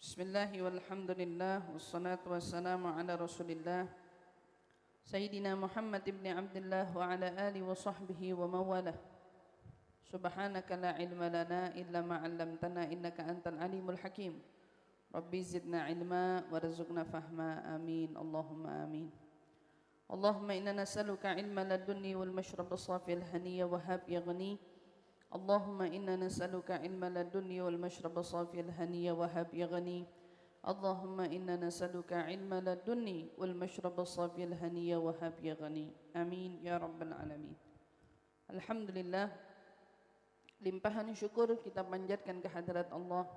Bismillah walhamdulillah wassalatu wassalamu ala rasulillah Sayyidina Muhammad ibn Abdullah wa ala alihi wa sahbihi wa mawalah. Subhanaka la ilma lana illa ma 'allamtana innaka antal alimul hakim. Rabbi zidna ilma warzuqna fahma. Amin. Allahumma amin. Allahumma inna nas'aluka ilma ladunni wal mashrab as-safi al-haniyya wa hab yaghni. Allahumma inna nas'aluka ilma ladunni wal mashrab as-safi al-haniyya wa hab yaghni. Allahumma inna nas'aluka ilma ladunni wal mashrab as-safi al-haniyya wa hab yaghni. Amin ya rabbal alamin. Alhamdulillah, limpahan syukur kita panjatkan ke hadirat Allah.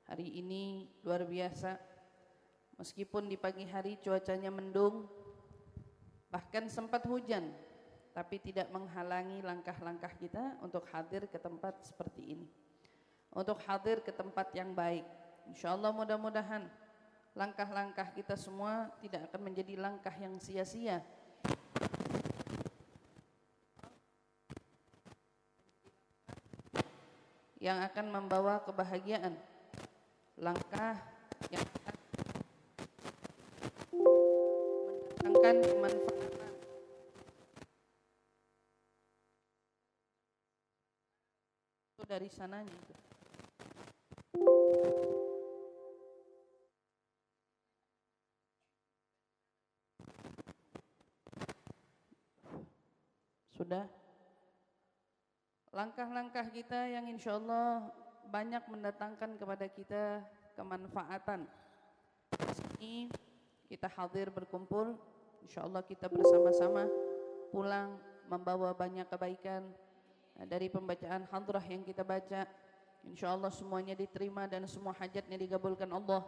Hari ini luar biasa. Meskipun di pagi hari cuacanya mendung, bahkan sempat hujan, tapi tidak menghalangi langkah-langkah kita untuk hadir ke tempat seperti ini, untuk hadir ke tempat yang baik. InsyaAllah mudah-mudahan langkah-langkah kita semua tidak akan menjadi langkah yang sia-sia, yang akan membawa kebahagiaan, langkah yang akan mendatangkan kemanfaatan. Itu dari sananya itu. Sudah. Langkah-langkah kita yang insya Allah banyak mendatangkan kepada kita kemanfaatan. Di sini kita hadir berkumpul, insya Allah kita bersama-sama pulang membawa banyak kebaikan. Dari pembacaan hadrah yang kita baca, insya Allah semuanya diterima dan semua hajatnya dikabulkan Allah.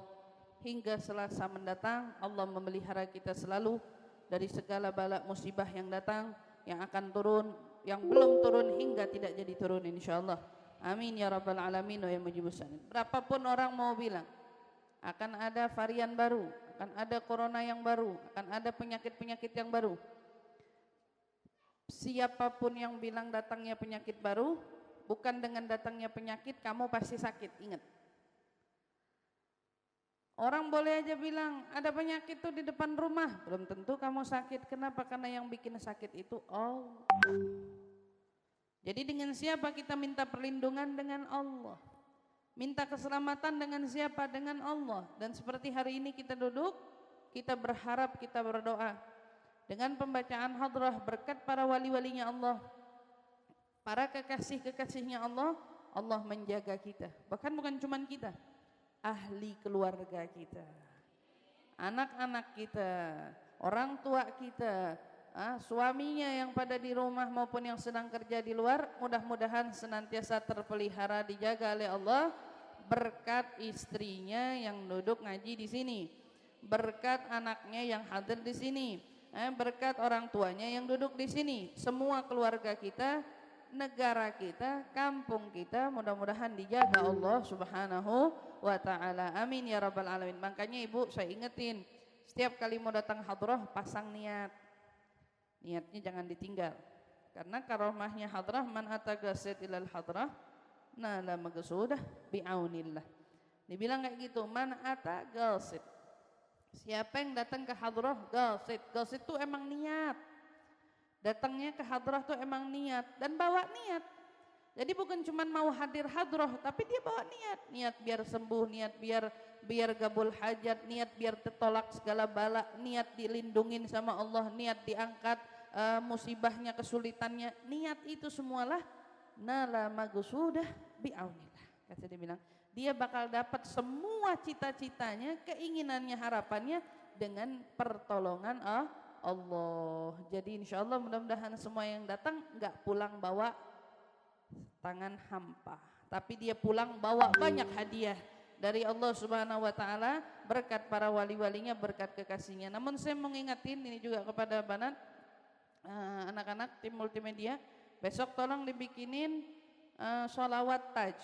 Hingga Selasa mendatang, Allah memelihara kita selalu dari segala bala musibah yang datang, yang akan turun, yang belum turun hingga tidak jadi turun insyaallah. Amin ya rabbal alamin wa ya mujibus sanin. Berapapun orang mau bilang akan ada varian baru, akan ada corona yang baru, akan ada penyakit-penyakit yang baru, siapapun yang bilang datangnya penyakit baru, bukan dengan datangnya penyakit kamu pasti sakit. Ingat, orang boleh aja bilang ada penyakit tuh di depan rumah, belum tentu kamu sakit. Kenapa? Karena yang bikin sakit itu Allah. Jadi dengan siapa kita minta perlindungan? Dengan Allah. Minta keselamatan dengan siapa? Dengan Allah. Dan seperti hari ini kita duduk, kita berharap, kita berdoa dengan pembacaan hadrah berkat para wali-walinya Allah, para kekasih-kekasihnya Allah, Allah menjaga kita. Bahkan bukan cuman kita, ahli keluarga kita, anak-anak kita, orang tua kita, suaminya yang pada di rumah maupun yang sedang kerja di luar, mudah-mudahan senantiasa terpelihara, dijaga oleh Allah. Berkat istrinya yang duduk ngaji di sini, berkat anaknya yang hadir di sini, berkat orang tuanya yang duduk di sini, semua keluarga kita, negara kita, kampung kita, mudah-mudahan dijaga Allah Subhanahu wa ta'ala. Amin ya rabbal alamin. Makanya ibu saya ingetin, setiap kali mau datang hadrah pasang niat. Niatnya jangan ditinggal. Karena karomahnya hadrah, man atagasid ilal hadrah nala magsudah bi'aunillah. Dibilang kayak gitu, man atagasid. Siapa yang datang ke hadrah gasid. Gasid itu emang niat. Datangnya ke hadrah tuh emang niat dan bawa niat. Jadi bukan cuma mau hadir hadrah, tapi dia bawa niat. Niat biar sembuh, niat biar gabul hajat, niat biar tertolak segala bala, niat dilindungin sama Allah, niat diangkat musibahnya, kesulitannya. Niat itu semualah nala magsudah bi'aunillah. Kata dia bilang, dia bakal dapat semua cita-citanya, keinginannya, harapannya dengan pertolongan Allah. Jadi insyaallah mudah-mudahan semua yang datang enggak pulang bawa tangan hampa, tapi dia pulang bawa banyak hadiah dari Allah Subhanahu wa taala, berkat para wali-walinya, berkat kekasihnya. Namun saya mau ngingetin ini juga kepada banat anak-anak tim multimedia, besok tolong dibikinin sholawat taj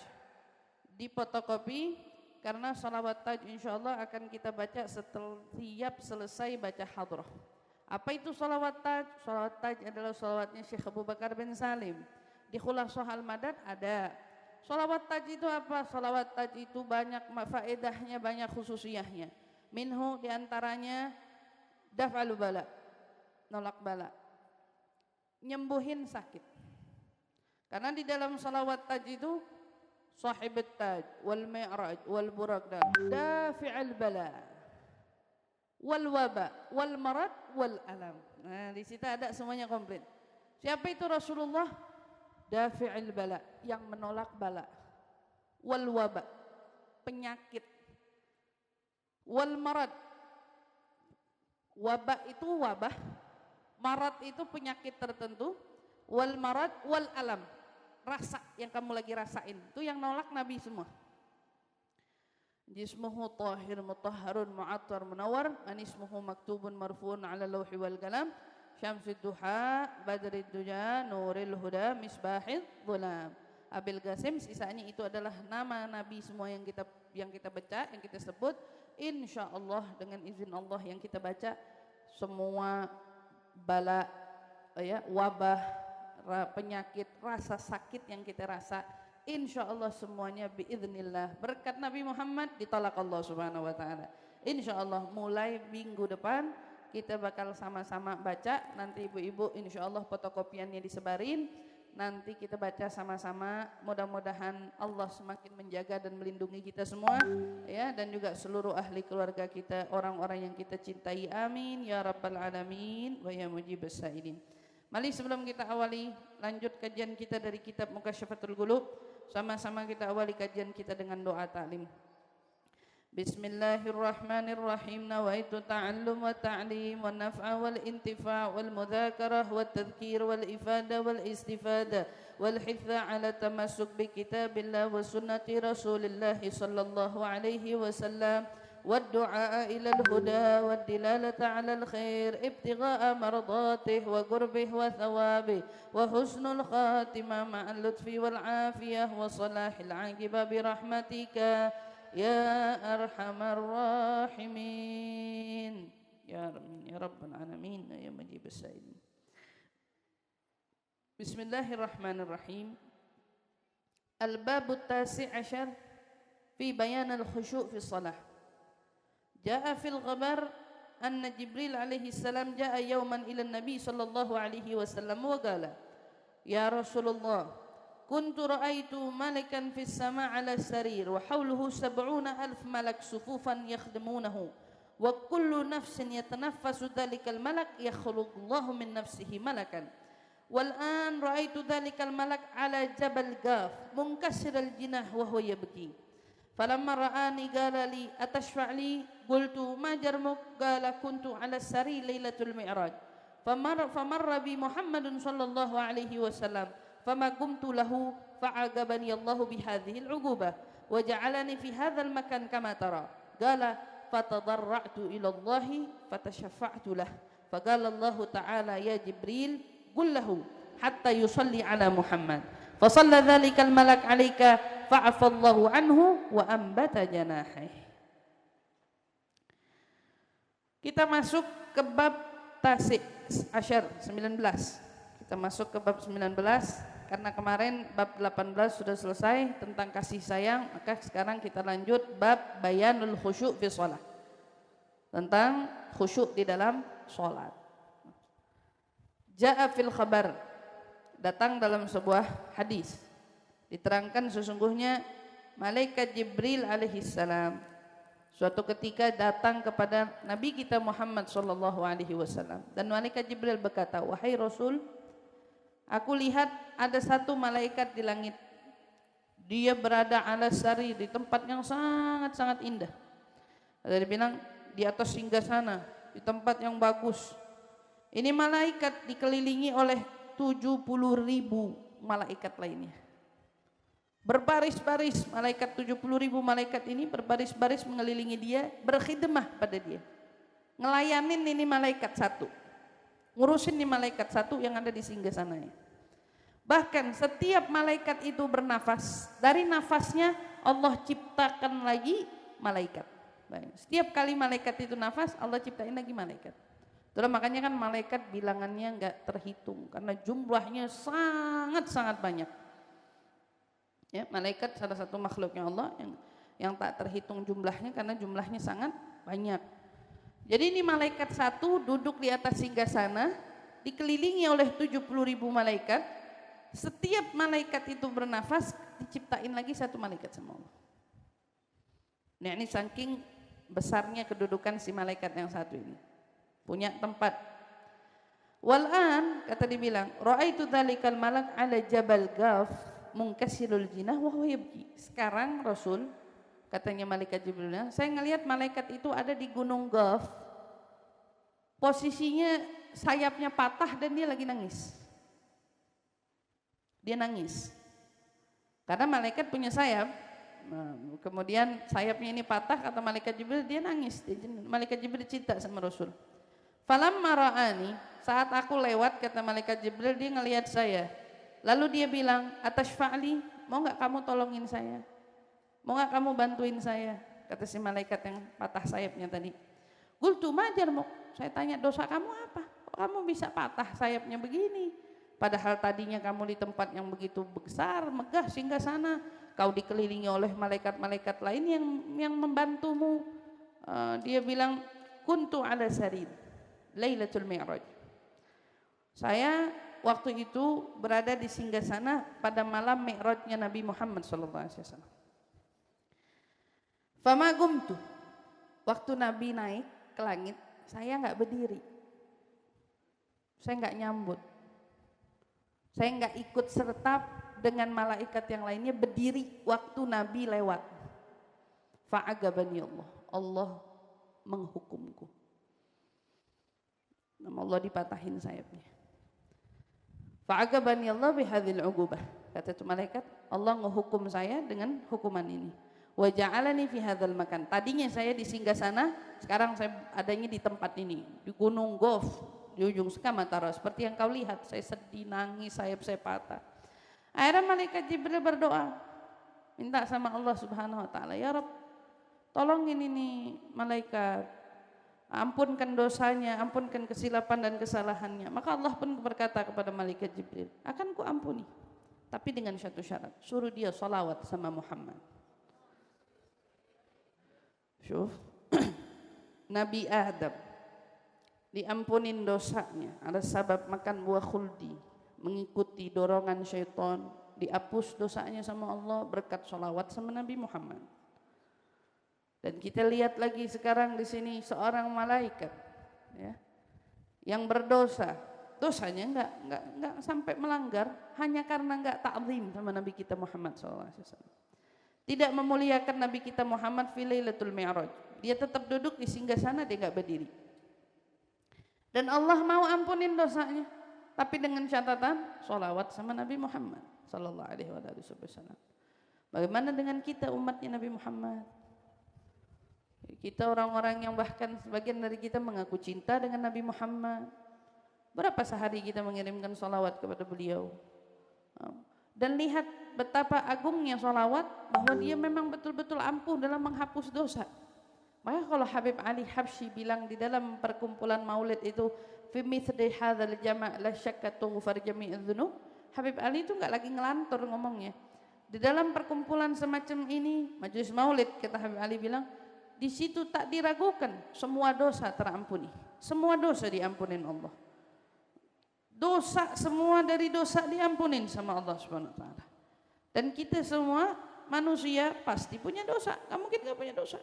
di fotokopi, karena sholawat taj insyaallah akan kita baca setiap selesai baca hadrah. Apa itu sholawat taj? Sholawat taj adalah sholawatnya Syekh Abu Bakar bin Salim. Di Khulasatul Madad ada, Sholawat taj itu apa? Sholawat taj itu banyak faedahnya, banyak khususiyahnya. Minhu diantaranya daf'alu bala, nolak bala, nyembuhin sakit. Karena di dalam sholawat taj itu sahibut taj wal mi'raj wal buraqda dafi'al bala wal waba wal marad wal alam. Nah, di situ ada semuanya komplit. Siapa itu Rasulullah? Dafi'il bala, yang menolak bala. Wal waba, penyakit. Wal marad, wabah itu wabah, marad itu penyakit tertentu. Wal marad wal alam, rasa yang kamu lagi rasain, itu yang nolak Nabi semua. Jismuhu tahir mutahharun mu'attar munawwar, anismuhu maktubun marfuun ala lawhi wal kalam, syamsid duha badrid duja nuril huda misbahid dhulam. Abil Qasim, sisanya itu adalah nama Nabi semua yang kita baca, yang kita sebut. Insyaallah dengan izin Allah yang kita baca, semua bala ya, wabah, penyakit, rasa sakit yang kita rasa, insyaallah semuanya biiznillah berkat Nabi Muhammad ditolak Allah Subhanahu wa taala. Insyaallah mulai minggu depan kita bakal sama-sama baca, nanti ibu-ibu insyaallah fotokopiannya disebarin, nanti kita baca sama-sama. Mudah-mudahan Allah semakin menjaga dan melindungi kita semua ya, dan juga seluruh ahli keluarga kita, orang-orang yang kita cintai, amin ya rabbal alamin wa ya mujibas sa'ilin. Mari sebelum kita awali lanjut kajian kita dari kitab Mukasyafatul Qulub, sama-sama kita awali kajian kita dengan doa ta'lim. Bismillahirrahmanirrahim. Nawaitu ta'allum wa ta'lim wa naf'a wal intifa' wal mudhakarah wa tadhkir wal ifada wal istifada wal hitha ala tamassuk bi kitabillah wa sunnati rasulillah sallallahu alaihi wasallam wad du'a ila al huda wad dilalata ala al khair ibtigha'a mardatih wa qurbih wa thawabih wa husnul khatimah ma'al lutfi wal afiyah wa salahil aqibah bi rahmatika ya arhamar rahimin ya rabbal alamin ya mujibas sa'ilin. Bismillahirrahmanirrahim. Al-babu at-tasi' ashar fi bayan al-khusyu' fi shalah. Jaa fil khabar anna Jibril alaihi salam jaa yawman ila an-nabi sallallahu alaihi wasallam wa qala ya Rasulullah kuntu ra'aitu malakan fis sama' ala sarir wa hawluhu 70,000 malak sufufan yakhdimunahu wa kullu nafsin yatanaffasu dhalikal malak yakhluqullahu min nafsihi malakan wal an ra'aitu dhalikal malak ala jabal Gaf munkasir al jinah wa huwa yabki falamma ra'ani qala li atashfa' li qultu ma jarmuk qala kuntu ala sarir lailatul mi'raj famarra bi Muhammadun sallallahu alaihi wasallam fama qumtu lahu fa'agabani Allahu bihadhihi al-'uqubah wa ja'alani fi hadzal makan kama tara qala fatadarra'tu ila Allah fatashaffa'tu lah faqala Allah ta'ala ya Jibril qul lahu hatta yusalli ala Muhammad fa shalla dhalikal malak 'alaika fa'afa Allahu anhu wa ambata janahihi. Kita masuk ke bab tasi' asyar 19. Kita masuk ke bab 19 karena kemarin bab 18 sudah selesai tentang kasih sayang, maka sekarang kita lanjut bab bayanul khusyuk fi shalah. Tentang khusyuk di dalam salat. Jaa fil khabar, datang dalam sebuah hadis. Diterangkan sesungguhnya malaikat Jibril alaihi salam suatu ketika datang kepada Nabi kita Muhammad sallallahu alaihi wasallam dan malaikat Jibril berkata, "Wahai Rasul, aku lihat ada satu malaikat di langit. Dia berada ala sari, di tempat yang sangat-sangat indah." Ada dibilang di atas singgasana, di tempat yang bagus. Ini malaikat dikelilingi oleh 70.000 malaikat lainnya. Berbaris-baris malaikat, 70.000 malaikat ini berbaris-baris mengelilingi dia, berkhidmah pada dia. Ngelayanin ini malaikat satu. Ngurusin ini malaikat satu yang ada di singgasananya. Bahkan setiap malaikat itu bernafas, dari nafasnya Allah ciptakan lagi malaikat. Setiap kali malaikat itu nafas, Allah ciptain lagi malaikat. Itulah makanya kan malaikat bilangannya enggak terhitung karena jumlahnya sangat-sangat banyak. Ya, malaikat salah satu makhluknya Allah yang tak terhitung jumlahnya karena jumlahnya sangat banyak. Jadi ini malaikat satu duduk di atas singgasana dikelilingi oleh 70.000 malaikat. Setiap malaikat itu bernafas diciptain lagi satu malaikat sama Allah. Nah, ini saking besarnya kedudukan si malaikat yang satu ini. Punya tempat. Wal'an kata dibilang, ra'aitu dzalikal malak 'ala jabal Ghaf munkasirul jinah wa huwa yabki. Sekarang Rasul katanya malaikat Jibril, saya ngelihat malaikat itu ada di gunung Ghaf. Posisinya sayapnya patah dan dia lagi nangis. Dia nangis. Karena malaikat punya sayap. Nah, kemudian sayapnya ini patah, kata malaikat Jibril, dia nangis. Malaikat Jibril cinta sama Rasul. Falamma ra'ani, saat aku lewat, kata malaikat Jibril, dia ngelihat saya. Lalu dia bilang, atashfa'li, mau enggak kamu tolongin saya? Mau enggak kamu bantuin saya? Kata si malaikat yang patah sayapnya tadi. Qultu ma jarmuk, saya tanya dosa kamu apa? Kok kamu bisa patah sayapnya begini? Padahal tadinya kamu di tempat yang begitu besar, megah, sehingga sana kau dikelilingi oleh malaikat-malaikat lain yang membantumu. Dia bilang, kuntu ala sarir Lailatul Mi'raj. Saya waktu itu berada di singgasana pada malam Mi'rajnya Nabi Muhammad SAW. Fama gumtu, waktu Nabi naik ke langit, saya nggak berdiri, saya nggak nyambut, saya nggak ikut serta dengan malaikat yang lainnya berdiri waktu Nabi lewat. Fa'agabani Allah, Allah menghukumku. Nama Allah dipatahin sayapnya. Fa'agabani Allah bihadzil ugubah. Kata itu malaikat, Allah menghukum saya dengan hukuman ini. Wa ja'alani fi hadzal makan. Tadinya saya di singgasana, sekarang saya adanya di tempat ini, di Gunung Ghaf, di ujung Sumatera. Seperti yang kau lihat, saya sedih, nangis, sayap saya patah. Akhirnya malaikat Jibril berdoa, minta sama Allah Subhanahu wa taala, ya Rabb, tolongin ini malaikat, ampunkan dosanya, ampunkan kesilapan dan kesalahannya. Maka Allah pun berkata kepada malaikat Jibril, akan ku ampuni, tapi dengan satu syarat, suruh dia salawat sama Muhammad. Syuf, Nabi Adam diampunin dosanya ada sebab makan buah khuldi, mengikuti dorongan syaitan, dihapus dosanya sama Allah berkat salawat sama Nabi Muhammad. Dan kita lihat lagi sekarang di sini seorang malaikat, ya, yang berdosa, dosanya enggak sampai melanggar, hanya karena enggak ta'zim sama Nabi kita Muhammad SAW. Tidak memuliakan Nabi kita Muhammad fi Lailatul Mi'raj. Dia tetap duduk di singgasana, dia enggak berdiri. Dan Allah mau ampunin dosanya, tapi dengan catatan sholawat sama Nabi Muhammad sallallahu alaihi wasallam. Bagaimana dengan kita umatnya Nabi Muhammad? Kita orang-orang yang bahkan sebagian dari kita mengaku cinta dengan Nabi Muhammad. Berapa sehari kita mengirimkan sholawat kepada beliau? Dan lihat betapa agungnya sholawat, bahwa dia memang betul-betul ampuh dalam menghapus dosa. Maka kalau Habib Ali Habsyi bilang di dalam perkumpulan maulid itu, fi mithli hadzal jama' la syakka tughfar jami'udz dzunub, Habib Ali itu enggak lagi ngelantur ngomongnya. Di dalam perkumpulan semacam ini, majelis maulid, kata Habib Ali bilang, di situ tak diragukan, semua dosa terampuni. Semua dosa diampunin Allah. Dosa, semua dari dosa diampunin sama Allah Subhanahu wa taala. Dan kita semua manusia pasti punya dosa. Enggak mungkin enggak punya dosa.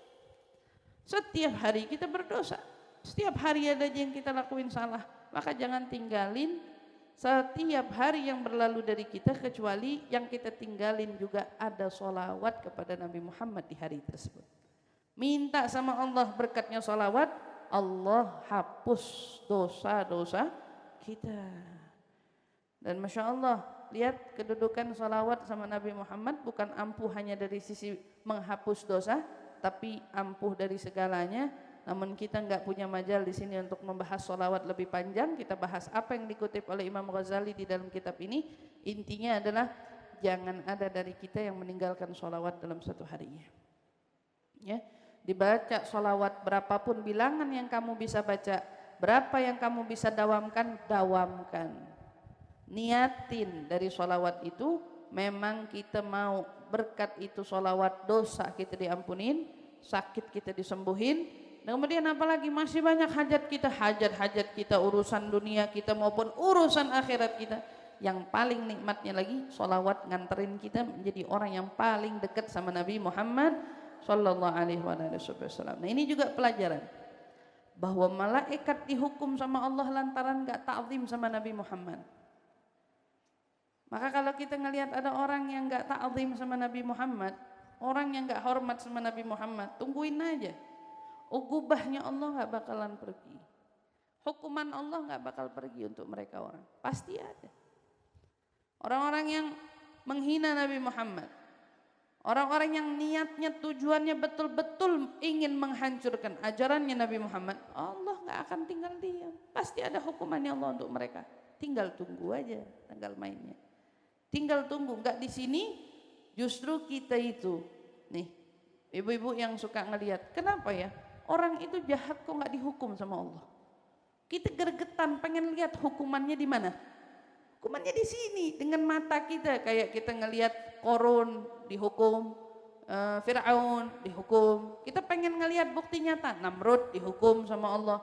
Setiap hari kita berdosa. Setiap hari ada yang kita lakuin salah. Maka jangan tinggalin setiap hari yang berlalu dari kita, kecuali yang kita tinggalin juga ada sholawat kepada Nabi Muhammad di hari tersebut. Minta sama Allah berkatnya sholawat, Allah hapus dosa-dosa kita. Dan Masya Allah, lihat kedudukan sholawat sama Nabi Muhammad bukan ampuh hanya dari sisi menghapus dosa, tapi ampuh dari segalanya. Namun kita enggak punya majal di sini untuk membahas sholawat lebih panjang. Kita bahas apa yang dikutip oleh Imam Ghazali di dalam kitab ini. Intinya adalah jangan ada dari kita yang meninggalkan sholawat dalam satu harinya. Ya, dibaca sholawat berapapun bilangan yang kamu bisa baca, berapa yang kamu bisa dawamkan, dawamkan. Niatin dari sholawat itu memang kita mau berkat itu sholawat, dosa kita diampunin, sakit kita disembuhin, dan kemudian apalagi masih banyak hajat kita, urusan dunia kita maupun urusan akhirat kita. Yang paling nikmatnya lagi, sholawat nganterin kita menjadi orang yang paling dekat sama Nabi Muhammad sallallahu alaihi wasallam. Nah, ini juga pelajaran bahwa malaikat dihukum sama Allah lantaran gak ta'zim sama Nabi Muhammad. Maka kalau kita ngelihat ada orang yang gak ta'zim sama Nabi Muhammad, orang yang gak hormat sama Nabi Muhammad, tungguin aja. Ugubahnya Allah gak bakalan pergi. Hukuman Allah gak bakal pergi untuk mereka orang. Pasti ada. Orang-orang yang menghina Nabi Muhammad, orang-orang yang niatnya, tujuannya betul-betul ingin menghancurkan ajarannya Nabi Muhammad, Allah gak akan tinggal diam. Pasti ada hukumannya Allah untuk mereka. Tinggal tunggu aja tanggal mainnya. Tinggal tunggu. Gak di sini justru kita itu, nih ibu-ibu yang suka ngelihat, kenapa ya orang itu jahat kok gak dihukum sama Allah? Kita gergetan pengen lihat hukumannya di mana. Hukumannya di sini dengan mata kita, kayak kita ngelihat Korun dihukum, Fir'aun dihukum. Kita pengen ngelihat bukti nyata, Namrud dihukum sama Allah.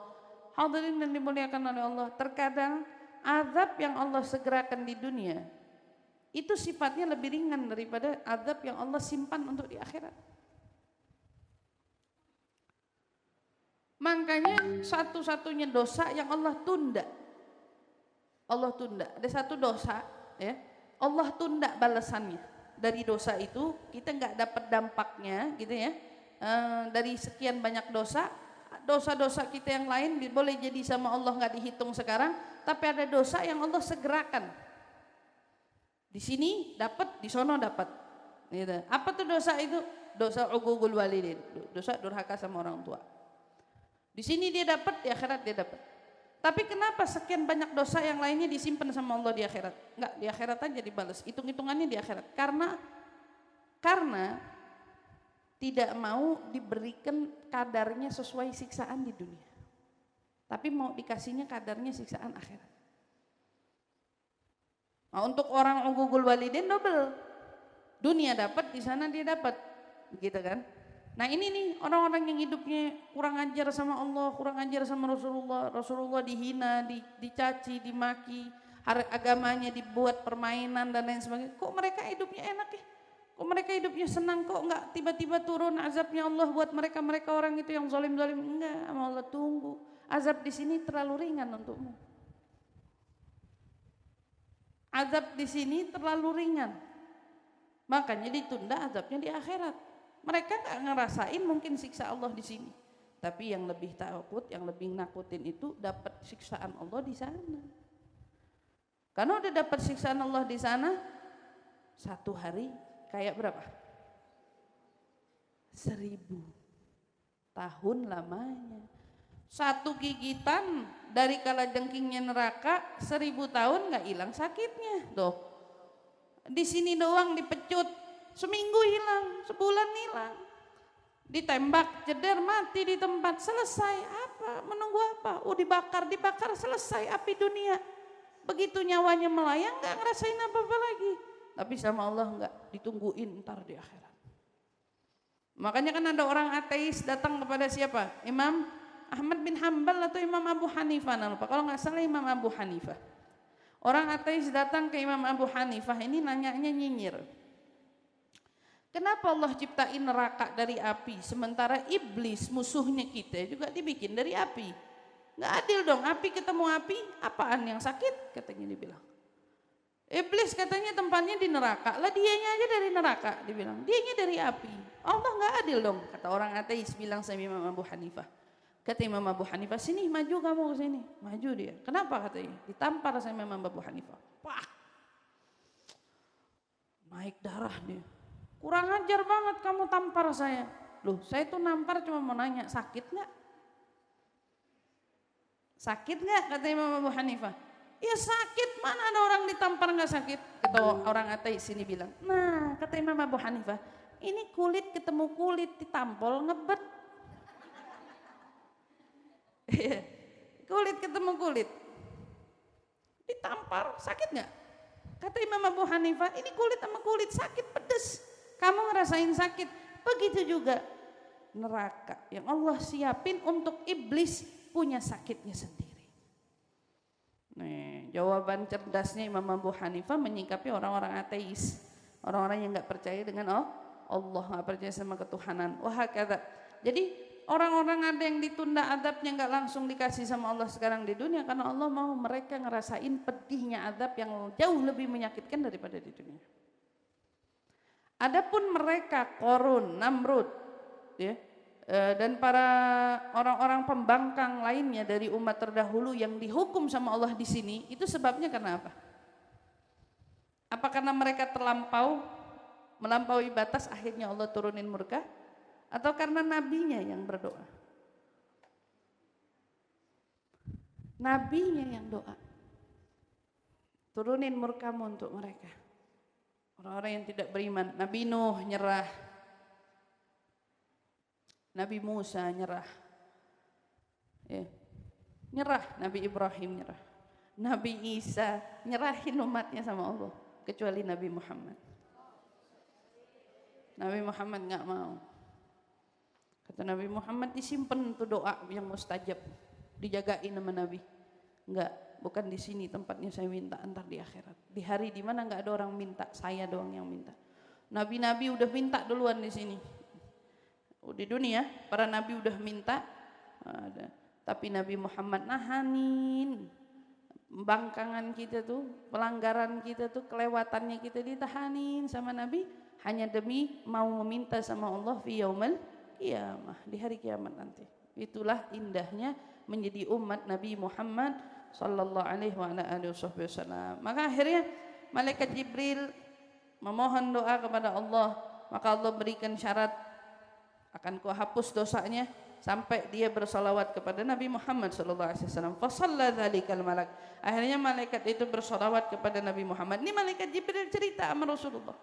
Hadirin yang dimuliakan oleh Allah, terkadang azab yang Allah segerakan di dunia itu sifatnya lebih ringan daripada azab yang Allah simpan untuk di akhirat. Makanya satu-satunya dosa yang Allah tunda. Allah tunda. Ada satu dosa, ya, Allah tunda balasannya. Dari dosa itu kita nggak dapat dampaknya, gitu ya. Dari sekian banyak dosa, dosa-dosa kita yang lain boleh jadi sama Allah nggak dihitung sekarang, tapi ada dosa yang Allah segerakan. Di sini dapat, di sono dapat. Gitu. Apa tuh dosa itu? Dosa uququl walidin, dosa durhaka sama orang tua. Di sini dia dapat, di akhirat dia dapat. Tapi kenapa sekian banyak dosa yang lainnya disimpan sama Allah di akhirat? Enggak, di akhirat aja dibalas. Hitung-hitungannya di akhirat. Karena tidak mau diberikan kadarnya sesuai siksaan di dunia. Tapi mau dikasihnya kadarnya siksaan akhirat. Nah, untuk orang uququl walidin double. Dunia dapat, di sana dia dapat. Begitu kan? Nah, ini nih orang-orang yang hidupnya kurang ajar sama Allah, kurang ajar sama Rasulullah. Rasulullah dihina, dicaci, dimaki, agamanya dibuat permainan dan lain sebagainya. Kok mereka hidupnya enak ya? Kok mereka hidupnya senang? Kok enggak tiba-tiba turun azabnya Allah buat mereka orang itu yang zalim-zalim? Enggak, sama Allah tunggu. Azab di sini terlalu ringan untukmu. Azab di sini terlalu ringan. Makanya ditunda azabnya di akhirat. Mereka nggak ngerasain mungkin siksa Allah di sini, tapi yang lebih takut, yang lebih nakutin itu dapat siksaan Allah di sana. Karena udah dapat siksaan Allah di sana, satu hari kayak berapa? 1000 tahun lamanya. Satu gigitan dari kalajengkingnya neraka 1000 tahun nggak hilang sakitnya, doh. Di sini doang dipecut. Seminggu hilang, sebulan hilang, ditembak, jeder, mati di tempat, selesai. Apa? Menunggu apa? Dibakar, selesai api dunia. Begitu nyawanya melayang, nggak ngerasain apa-apa lagi. Tapi sama Allah nggak, ditungguin ntar di akhirat. Makanya kan ada orang ateis datang kepada siapa? Imam Ahmad bin Hanbal atau Imam Abu Hanifah, lupa. Kalau nggak salah Imam Abu Hanifah. Orang ateis datang ke Imam Abu Hanifah ini nanyanya nyinyir. Kenapa Allah ciptain neraka dari api, sementara iblis musuhnya kita juga dibikin dari api? Nggak adil dong, api ketemu api, apaan yang sakit? Katanya dibilang. Iblis katanya tempatnya di neraka, lah dianya aja dari neraka, dibilang. Dianya dari api. Allah nggak adil dong, kata orang ateis bilang sama Imam Abu Hanifah. Kata Imam Abu Hanifah, sini maju kamu ke sini. Maju dia. Kenapa katanya? Ditampar sama Imam Abu Hanifah. Wah, naik darah dia. Kurang ajar banget kamu tampar saya. Loh, saya tuh nampar cuma mau nanya, sakit nggak? Sakit nggak? Kata Imam Abu Hanifah. Ya sakit, mana ada orang ditampar nggak sakit? Kata orang ateis ini bilang. Nah, kata Imam Abu Hanifah, ini kulit ketemu kulit ditampol ngebet. Kulit ketemu kulit ditampar, sakit nggak? Kata Imam Abu Hanifah, ini kulit sama kulit sakit pedes. Kamu ngerasain sakit. Begitu juga neraka yang Allah siapin untuk iblis punya sakitnya sendiri. Nih, jawaban cerdasnya Imam Abu Hanifah menyikapi orang-orang ateis, orang-orang yang nggak percaya dengan Allah, nggak percaya sama ketuhanan. Wah kata. Jadi orang-orang ada yang ditunda adabnya nggak langsung dikasih sama Allah sekarang di dunia karena Allah mau mereka ngerasain pedihnya adab yang jauh lebih menyakitkan daripada di dunia. Adapun mereka Qarun, Namrud, ya, dan para orang-orang pembangkang lainnya dari umat terdahulu yang dihukum sama Allah di sini, itu sebabnya karena apa? Apa karena mereka melampaui batas akhirnya Allah turunin murka? Atau karena nabinya yang berdoa? Nabinya yang doa. Turunin murkamu untuk mereka. Orang-orang yang tidak beriman. Nabi Nuh nyerah. Nabi Musa nyerah. Ya. Nyerah. Nabi Ibrahim nyerah. Nabi Isa nyerahin umatnya sama Allah. Kecuali Nabi Muhammad. Nabi Muhammad nggak mau. Kata Nabi Muhammad, disimpan tuh doa yang mustajab, dijagain sama Nabi. Enggak, bukan di sini tempatnya saya minta, entar di akhirat. Di hari di mana enggak ada orang minta, saya doang yang minta. Nabi-nabi udah minta duluan di sini. Di dunia para nabi udah minta, ada. Tapi Nabi Muhammad nahanin bangkangan kita tuh, pelanggaran kita tuh, kelewatannya kita ditahanin sama Nabi hanya demi mau meminta sama Allah fi yaumil qiyamah, di hari kiamat nanti. Itulah indahnya menjadi umat Nabi Muhammad sallallahu alaihi wasallam. Maka akhirnya malaikat Jibril memohon doa kepada Allah, maka Allah berikan syarat, akan kuhapus dosanya sampai dia bersalawat kepada Nabi Muhammad sallallahu alaihi wasallam. Fa shalla dzalikal malak. Akhirnya malaikat itu bersalawat kepada Nabi Muhammad. Ini malaikat Jibril cerita sama Rasulullah.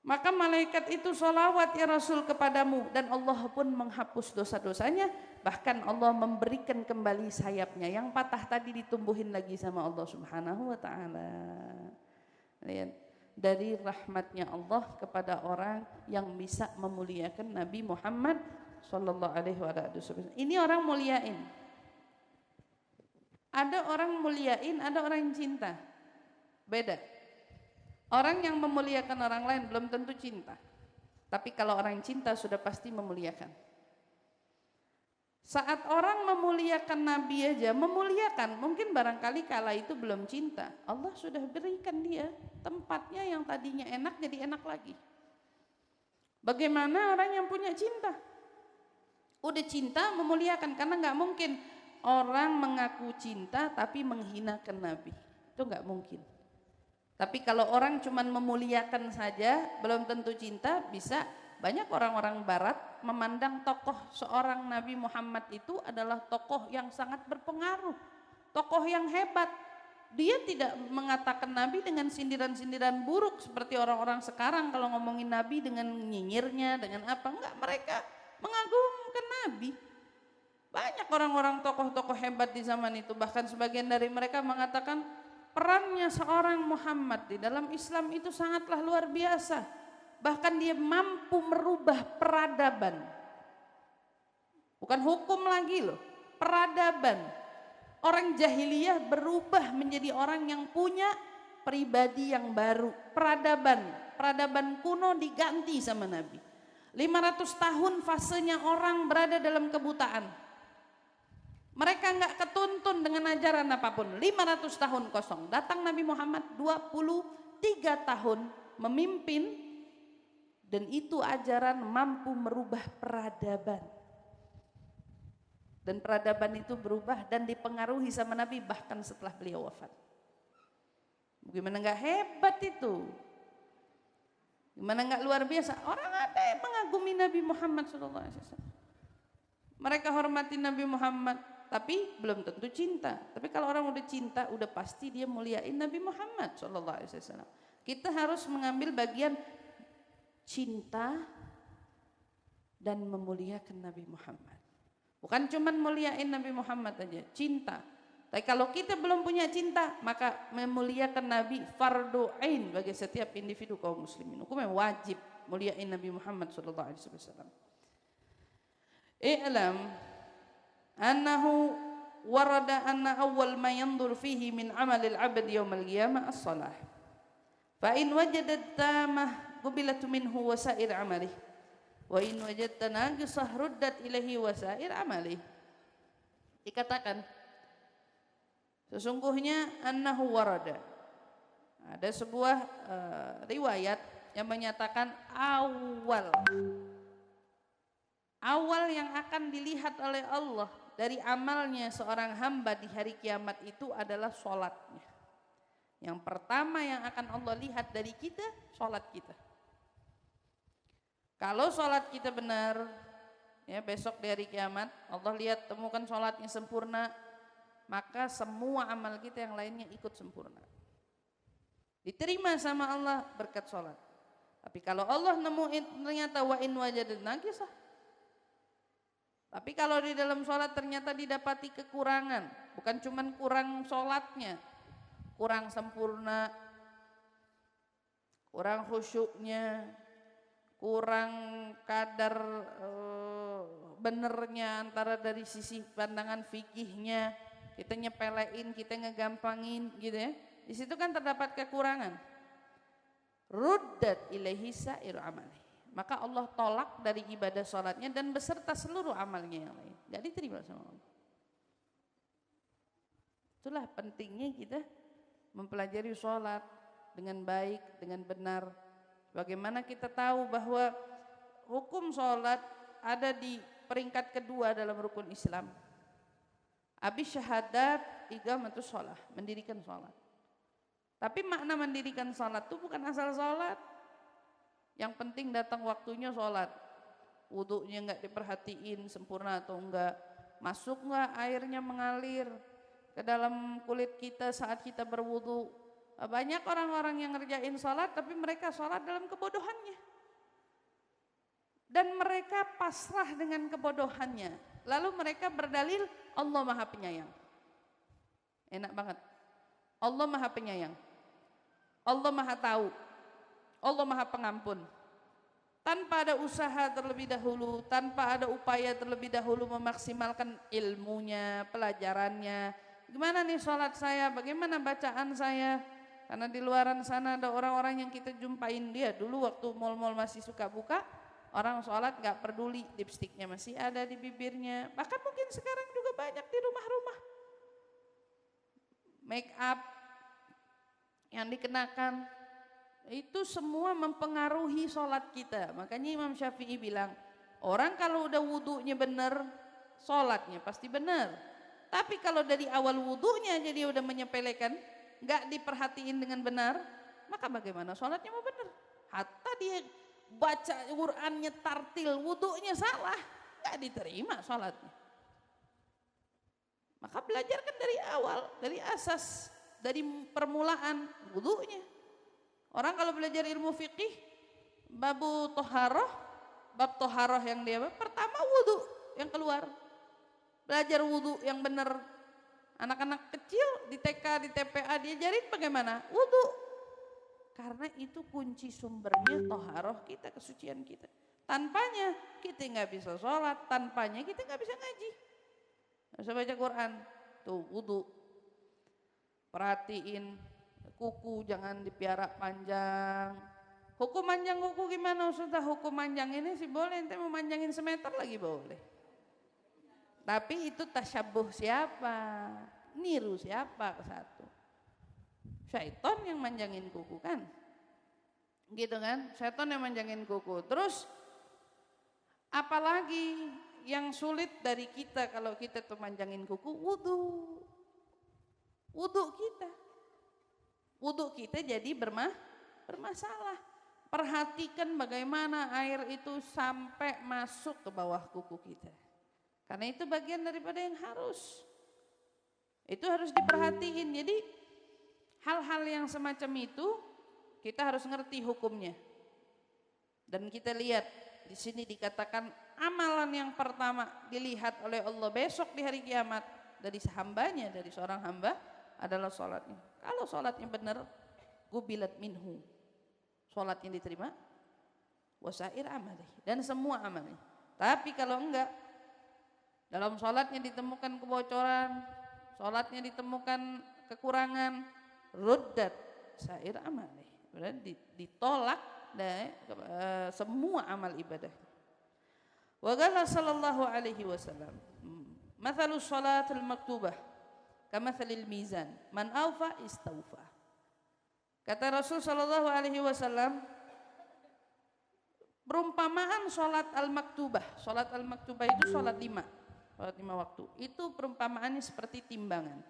Maka malaikat itu salawat ya Rasul kepadamu, dan Allah pun menghapus dosa-dosanya. Bahkan Allah memberikan kembali sayapnya yang patah tadi, ditumbuhin lagi sama Allah subhanahu wa ta'ala. Lihat, dari rahmatnya Allah kepada orang yang bisa memuliakan Nabi Muhammad sallallahu alaihi wasallam. Ini orang muliain. Ada orang muliain, ada orang yang cinta. Beda. Orang yang memuliakan orang lain belum tentu cinta. Tapi kalau orang yang cinta sudah pasti memuliakan. Saat orang memuliakan Nabi aja, memuliakan, mungkin barangkali kala itu belum cinta. Allah sudah berikan dia tempatnya yang tadinya enak jadi enak lagi. Bagaimana orang yang punya cinta? Udah cinta memuliakan, karena nggak mungkin orang mengaku cinta tapi menghinakan Nabi. Itu nggak mungkin. Tapi kalau orang cuman memuliakan saja, belum tentu cinta. Bisa banyak orang-orang barat memandang tokoh seorang Nabi Muhammad itu adalah tokoh yang sangat berpengaruh, tokoh yang hebat. Dia tidak mengatakan Nabi dengan sindiran-sindiran buruk seperti orang-orang sekarang kalau ngomongin Nabi dengan nyinyirnya, dengan apa. Enggak, mereka mengagumkan Nabi. Banyak orang-orang tokoh-tokoh hebat di zaman itu, bahkan sebagian dari mereka mengatakan perannya seorang Muhammad di dalam Islam itu sangatlah luar biasa. Bahkan dia mampu merubah peradaban. Bukan hukum lagi loh, peradaban. Orang jahiliyah berubah menjadi orang yang punya pribadi yang baru. Peradaban kuno diganti sama Nabi. 500 tahun fasenya orang berada dalam kebutaan. Mereka enggak ketuntun dengan ajaran apapun. 500 tahun kosong. Datang Nabi Muhammad 23 tahun memimpin, dan itu ajaran mampu merubah peradaban. Dan peradaban itu berubah dan dipengaruhi sama Nabi bahkan setelah beliau wafat. Bagaimana enggak hebat itu? Gimana enggak luar biasa? Orang ada yang mengagumi Nabi Muhammad SAW. Mereka hormati Nabi Muhammad, tapi belum tentu cinta. Tapi kalau orang udah cinta, udah pasti dia muliain Nabi Muhammad SAW. Kita harus mengambil bagian cinta dan memuliakan Nabi Muhammad. Bukan cuman muliain Nabi Muhammad aja, cinta. Tapi kalau kita belum punya cinta, maka memuliakan Nabi fardu ain bagi setiap individu kaum muslimin. Hukumnya wajib muliain Nabi Muhammad sallallahu alaihi wasallam. I'lam annahu warada anna awwal ma yanzur fihi min amalil 'abd yaumil qiyamah as-shalah. Fa in wajadat tamah qubilat minhu wasair amalih. Wa in wajadta naqisah ruddat ilaihi wasair amalih. Dikatakan sesungguhnya annahu warada, ada sebuah riwayat yang menyatakan awal yang akan dilihat oleh Allah dari amalnya seorang hamba di hari kiamat itu adalah sholatnya. Yang pertama yang akan Allah lihat dari kita, sholat kita. Kalau sholat kita benar, ya besok di hari kiamat Allah lihat temukan sholatnya sempurna, maka semua amal kita yang lainnya ikut sempurna. Diterima sama Allah berkat sholat. Tapi kalau Allah nemuin ternyata wa in wajadat naqisah. Tapi kalau di dalam sholat ternyata didapati kekurangan, bukan cuman kurang sholatnya, kurang sempurna, kurang khusyuknya, kurang kadar benernya antara dari sisi pandangan fikihnya, kita nyepelein, kita ngegampangin gitu ya. Di situ kan terdapat kekurangan. Ruddat ilaihi sa'ir amali. Maka Allah tolak dari ibadah sholatnya dan beserta seluruh amalnya yang lain. Gak diterima sama Allah. Itulah pentingnya kita mempelajari sholat dengan baik, dengan benar. Bagaimana kita tahu bahwa hukum sholat ada di peringkat kedua dalam rukun Islam. Abis syahadat iqamatus sholat, mendirikan sholat. Tapi makna mendirikan sholat itu bukan asal sholat. Yang penting datang waktunya sholat. Wudunya enggak diperhatiin sempurna atau enggak. Masuk enggak airnya mengalir ke dalam kulit kita saat kita berwudu. Banyak orang-orang yang ngerjain sholat tapi mereka sholat dalam kebodohannya. Dan mereka pasrah dengan kebodohannya. Lalu mereka berdalil Allah Maha Penyayang. Enak banget. Allah Maha Penyayang. Allah Maha Tahu. Allah Maha Pengampun. Tanpa ada usaha terlebih dahulu, tanpa ada upaya terlebih dahulu memaksimalkan ilmunya, pelajarannya. Gimana nih sholat saya? Bagaimana bacaan saya? Karena di luaran sana ada orang-orang yang kita jumpain dia dulu waktu mal-mal masih suka buka. Orang sholat gak peduli, lipstiknya masih ada di bibirnya. Bahkan mungkin sekarang juga banyak di rumah-rumah. Make up yang dikenakan, itu semua mempengaruhi sholat kita. Makanya Imam Syafi'i bilang, orang kalau udah wudunya benar, sholatnya pasti benar. Tapi kalau dari awal wudunya jadi udah menyepelekan, gak diperhatiin dengan benar, maka bagaimana sholatnya mau benar? Hatta dia baca Qur'annya tartil, wudunya salah, gak diterima sholatnya. Maka belajarkan dari awal, dari asas, dari permulaan wudunya. Orang kalau belajar ilmu fikih, babu toharoh, bab toharoh yang dia pertama wudu yang keluar. Belajar wudu yang benar. Anak-anak kecil di TK, di TPA diajarin bagaimana? Wudu. Karena itu kunci sumbernya toharoh kita, kesucian kita. Tanpanya kita nggak bisa sholat, tanpanya kita nggak bisa ngaji. Nggak bisa baca Quran. Tuh wudu. Perhatiin kuku jangan dipiara panjang. Hukum manjang kuku gimana? Sudah hukum manjang ini sih boleh, ente mau manjangin semeter lagi boleh. Tapi itu tasyabuh siapa? Niru siapa ke satu? Syaiton yang manjangin kuku kan? Gitu kan? Syaiton yang manjangin kuku. Terus apalagi yang sulit dari kita kalau kita tuh manjangin kuku? Wudu. Wudu kita. Wudu kita jadi bermasalah. Perhatikan bagaimana air itu sampai masuk ke bawah kuku kita. Karena itu bagian daripada yang harus. Itu harus diperhatiin. Jadi hal-hal yang semacam itu kita harus ngerti hukumnya. Dan kita lihat di sini dikatakan amalan yang pertama dilihat oleh Allah besok di hari kiamat dari hambanya, dari seorang hamba adalah sholatnya. Kalau sholatnya benar, gubilat minhu, sholatnya diterima, wasair amalih, dan semua amalnya. Tapi kalau enggak, dalam sholatnya ditemukan kebocoran, sholatnya ditemukan kekurangan, ruddat sair amalih, berarti ditolak dari semua amal ibadah. Wa qala sallallahu alaihi wasallam, mathalus shalatil maktubah kamathalil mizan, man awfa istawfa. Kata Rasul sallallahu alaihi wasallam, perumpamaan salat al-maktubah. Salat al-maktubah itu salat 5 waktu. Itu perumpamaannya seperti timbangan.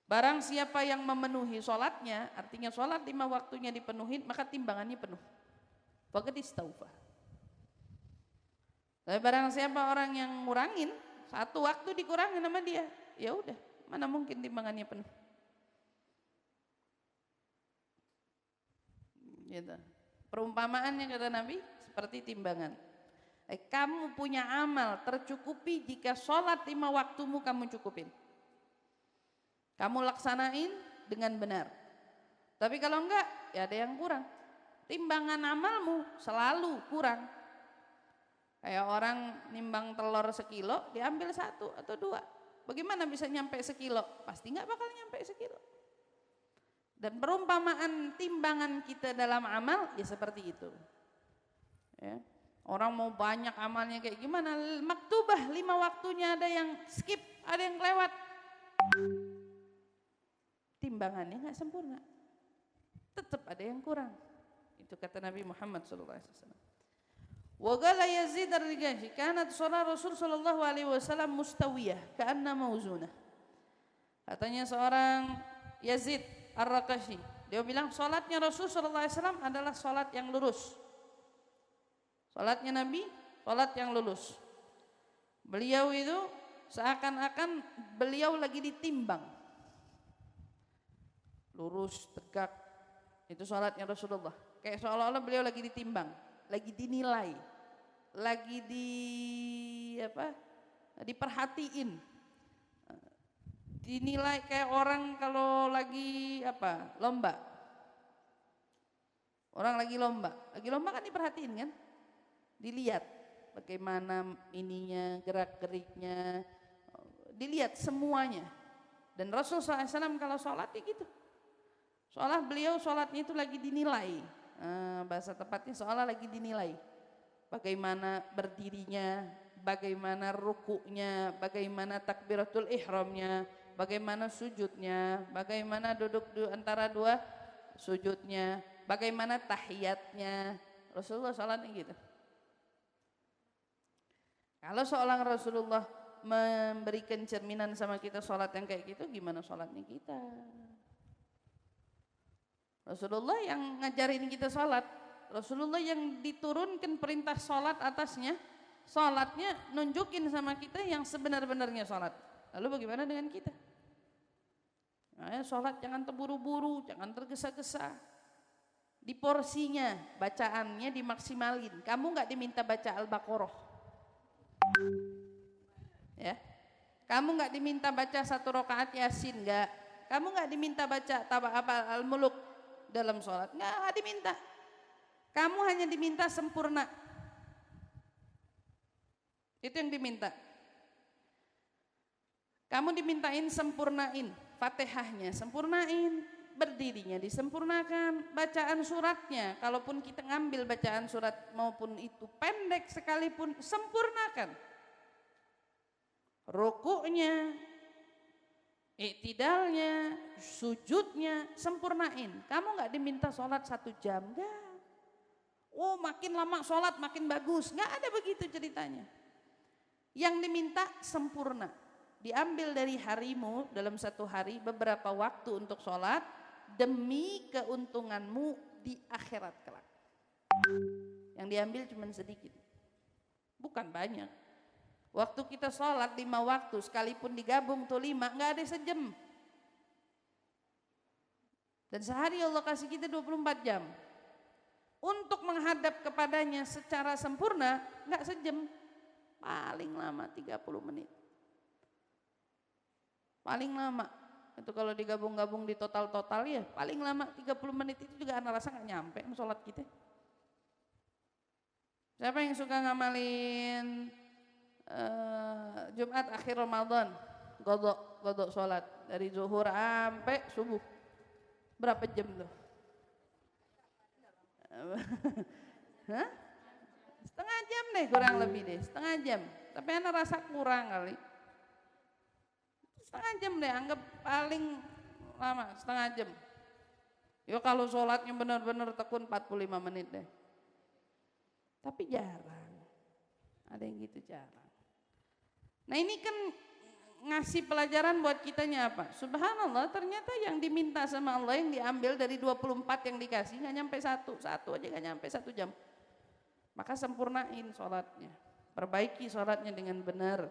Barang siapa yang memenuhi salatnya, artinya salat 5 waktunya dipenuhi, maka timbangannya penuh. Faqad istawfa. Tapi barang siapa orang yang ngurangin, 1 waktu dikurangin sama dia, ya udah, mana mungkin timbangannya penuh. Gitu. Perumpamaannya kata Nabi seperti timbangan. Kamu punya amal tercukupi jika sholat 5 waktumu kamu cukupin. Kamu laksanain dengan benar. Tapi kalau enggak, ya ada yang kurang. Timbangan amalmu selalu kurang. Kayak orang nimbang telur sekilo, diambil 1 atau 2. Bagaimana bisa nyampe sekilo? Pasti enggak bakal nyampe sekilo. Dan perumpamaan timbangan kita dalam amal ya seperti itu. Ya. Orang mau banyak amalnya kayak gimana? Maktubah 5 waktunya ada yang skip, ada yang lewat. Timbangannya nggak sempurna. Tetap ada yang kurang. Itu kata Nabi Muhammad SAW. Wa qala Yazid ar-Rigashi, kanat shalat Rasul sallallahu alaihi wasallam mustawiyah ka'anna mawzunah. Katanya seorang Yazid ar-Raqashi, dia bilang salatnya Rasul sallallahu alaihi wasallam adalah salat yang lurus. Salatnya Nabi, salat yang lurus. Beliau itu seakan-akan beliau lagi ditimbang. Lurus, tegak. Itu salatnya Rasulullah. Kayak seolah-olah beliau lagi ditimbang, lagi dinilai, lagi diperhatiin. Dinilai kayak orang kalau lagi lomba. Orang lagi lomba kan diperhatiin kan? Dilihat bagaimana ininya, gerak-geriknya, dilihat semuanya. Dan Rasulullah SAW kalau sholat ya gitu, seolah beliau sholatnya itu lagi dinilai, bahasa tepatnya seolah lagi dinilai. Bagaimana berdirinya, bagaimana rukuknya, bagaimana takbiratul ihramnya, bagaimana sujudnya, bagaimana duduk di antara 2 sujudnya, bagaimana tahiyatnya. Rasulullah sholatnya gitu. Kalau seorang Rasulullah memberikan cerminan sama kita sholat yang kayak gitu, gimana sholatnya kita? Rasulullah yang ngajarin kita sholat, Rasulullah yang diturunkan perintah sholat atasnya, sholatnya nunjukin sama kita yang sebenar-benarnya sholat. Lalu bagaimana dengan kita? Nah, sholat jangan terburu-buru, jangan tergesa-gesa. Di porsinya, bacaannya dimaksimalin. Kamu nggak diminta baca Al-Baqarah. Ya, kamu nggak diminta baca 1 rakaat Yasin, nggak. Kamu nggak diminta baca Al-Muluk dalam sholat, nggak diminta. Kamu hanya diminta sempurna. Itu yang diminta. Kamu dimintain sempurnain Fatihahnya, sempurnain, berdirinya disempurnakan, bacaan suratnya, kalaupun kita ngambil bacaan surat maupun itu pendek sekalipun, sempurnakan. Rukuknya, iktidalnya, sujudnya, sempurnain. Kamu nggak diminta sholat 1 jam, enggak. Oh, makin lama sholat makin bagus, nggak ada begitu ceritanya. Yang diminta sempurna. Diambil dari harimu dalam 1 hari beberapa waktu untuk sholat demi keuntunganmu di akhirat kelak. Yang diambil cuma sedikit, bukan banyak. Waktu kita sholat 5 waktu sekalipun digabung tuh 5, nggak ada sejam. Dan sehari Allah kasih kita 24 jam untuk menghadap kepadanya secara sempurna, nggak sejam, paling lama 30 menit. paling lama. Itu kalau digabung-gabung di total-total ya paling lama 30 menit itu juga anak rasa nggak nyampe sholat kita. Siapa yang suka ngamalin Jumat akhir Ramadan, godok sholat dari zuhur sampai subuh, berapa jam tuh? Hah? Setengah jam deh, kurang lebih deh, setengah jam. Tapi anak rasa kurang kali. Setengah jam deh, anggap paling lama setengah jam. Ya kalau sholatnya benar-benar tekun 45 menit deh. Tapi jarang, ada yang gitu jarang. Nah ini kan ngasih pelajaran buat kitanya apa? Subhanallah, ternyata yang diminta sama Allah yang diambil dari 24 yang dikasih nggak nyampe satu aja nggak nyampe 1 jam. Maka sempurnain sholatnya, perbaiki sholatnya dengan benar.